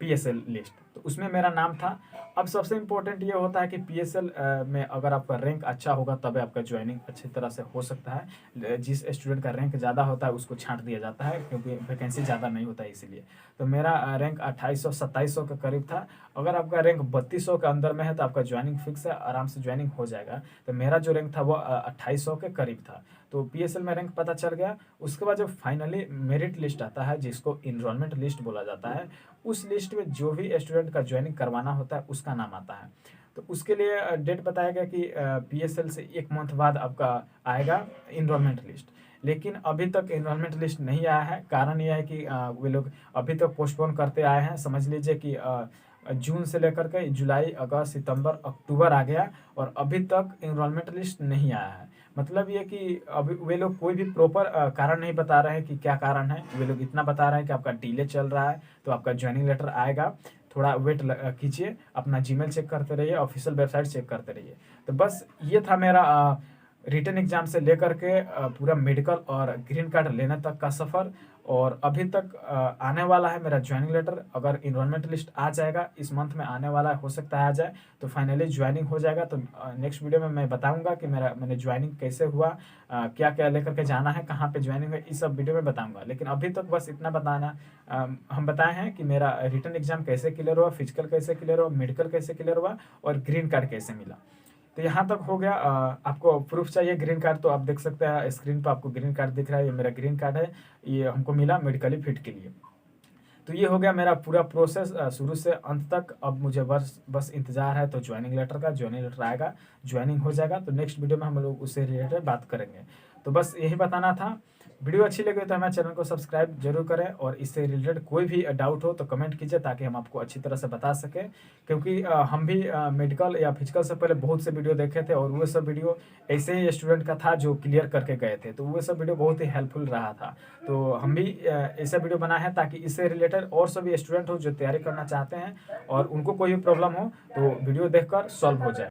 PSL लिस्ट, तो उसमें मेरा नाम था। अब सबसे इम्पोर्टेंट ये होता है कि PSL में अगर आपका रैंक अच्छा होगा तब आपका ज्वाइनिंग अच्छी तरह से हो सकता है। जिस स्टूडेंट का रैंक ज़्यादा होता है उसको छांट दिया जाता है, क्योंकि वैकेंसी ज़्यादा नहीं होता है इसीलिए। तो मेरा रैंक 2800-2700 के करीब था। अगर आपका रैंक 3200 के अंदर में है तो आपका ज्वाइनिंग फिक्स है, आराम से ज्वाइनिंग हो जाएगा। तो मेरा जो रैंक था वो 2800 के करीब था, तो PSL में रैंक पता चल गया। उसके बाद जब फाइनली मेरिट लिस्ट आता है, जिसको इनरोलमेंट लिस्ट बोला जाता है, उस लिस्ट में जो भी स्टूडेंट का ज्वाइनिंग करवाना होता है उसका नाम आता है। तो उसके लिए डेट बताया गया कि PSL से 1 मंथ बाद आपका आएगा इनरोलमेंट लिस्ट। लेकिन अभी तक इनरोलमेंट लिस्ट नहीं आया है। कारण यह है कि वे लोग अभी तक पोस्टपोन करते आए हैं। समझ लीजिए कि जून से लेकर के जुलाई, अगस्त, सितंबर, अक्टूबर आ गया और अभी तक इनरोलमेंट लिस्ट नहीं आया है। मतलब ये कि अभी वे लोग कोई भी प्रॉपर कारण नहीं बता रहे हैं कि क्या कारण है। वे लोग इतना बता रहे हैं कि आपका डिले चल रहा है, तो आपका ज्वाइनिंग लेटर आएगा, थोड़ा वेट कीजिए, अपना जीमेल चेक करते रहिए, ऑफिशियल वेबसाइट चेक करते रहिए। तो बस ये था मेरा रिटन एग्जाम से लेकर के पूरा मेडिकल और ग्रीन कार्ड लेने तक का सफ़र। और अभी तक आने वाला है मेरा ज्वाइनिंग लेटर। अगर इनरोलमेंट लिस्ट आ जाएगा, इस मंथ में आने वाला है, हो सकता है आ जाए, तो फाइनली ज्वाइनिंग हो जाएगा। तो नेक्स्ट वीडियो में मैं बताऊंगा कि मैंने ज्वाइनिंग कैसे हुआ, क्या क्या लेकर के जाना है, कहाँ पे ज्वाइनिंग है, इस सब वीडियो में बताऊंगा। लेकिन अभी तक बस इतना बताना हम बताए हैं कि मेरा रिटन एग्जाम कैसे क्लियर हुआ, फिजिकल कैसे क्लियर हुआ, मेडिकल कैसे क्लियर हुआ और ग्रीन कार्ड कैसे मिला। तो यहाँ तक हो गया। आपको प्रूफ चाहिए ग्रीन कार्ड, तो आप देख सकते हैं स्क्रीन पर आपको ग्रीन कार्ड दिख रहा है, ये मेरा ग्रीन कार्ड है, ये हमको मिला मेडिकली फिट के लिए। तो ये हो गया मेरा पूरा प्रोसेस शुरू से अंत तक। अब मुझे बस इंतजार है तो ज्वाइनिंग लेटर का। ज्वाइनिंग लेटर आएगा, ज्वाइनिंग हो जाएगा, तो नेक्स्ट वीडियो में हम लोग उससे रिलेटेड बात करेंगे। तो बस यही बताना था। वीडियो अच्छी लगी तो हमारे चैनल को सब्सक्राइब जरूर करें, और इससे रिलेटेड कोई भी डाउट हो तो कमेंट कीजिए, ताकि हम आपको अच्छी तरह से बता सकें। क्योंकि हम भी मेडिकल या फिजिकल से पहले बहुत से वीडियो देखे थे, और वो सब वीडियो ऐसे ही स्टूडेंट का था जो क्लियर करके गए थे, तो वो सब वीडियो बहुत ही हेल्पफुल रहा था। तो हम भी ऐसा वीडियो बनाए हैं ताकि इससे रिलेटेड और सभी स्टूडेंट हो जो तैयारी करना चाहते हैं और उनको कोई भी प्रॉब्लम हो तो वीडियो देखकर सॉल्व हो जाए।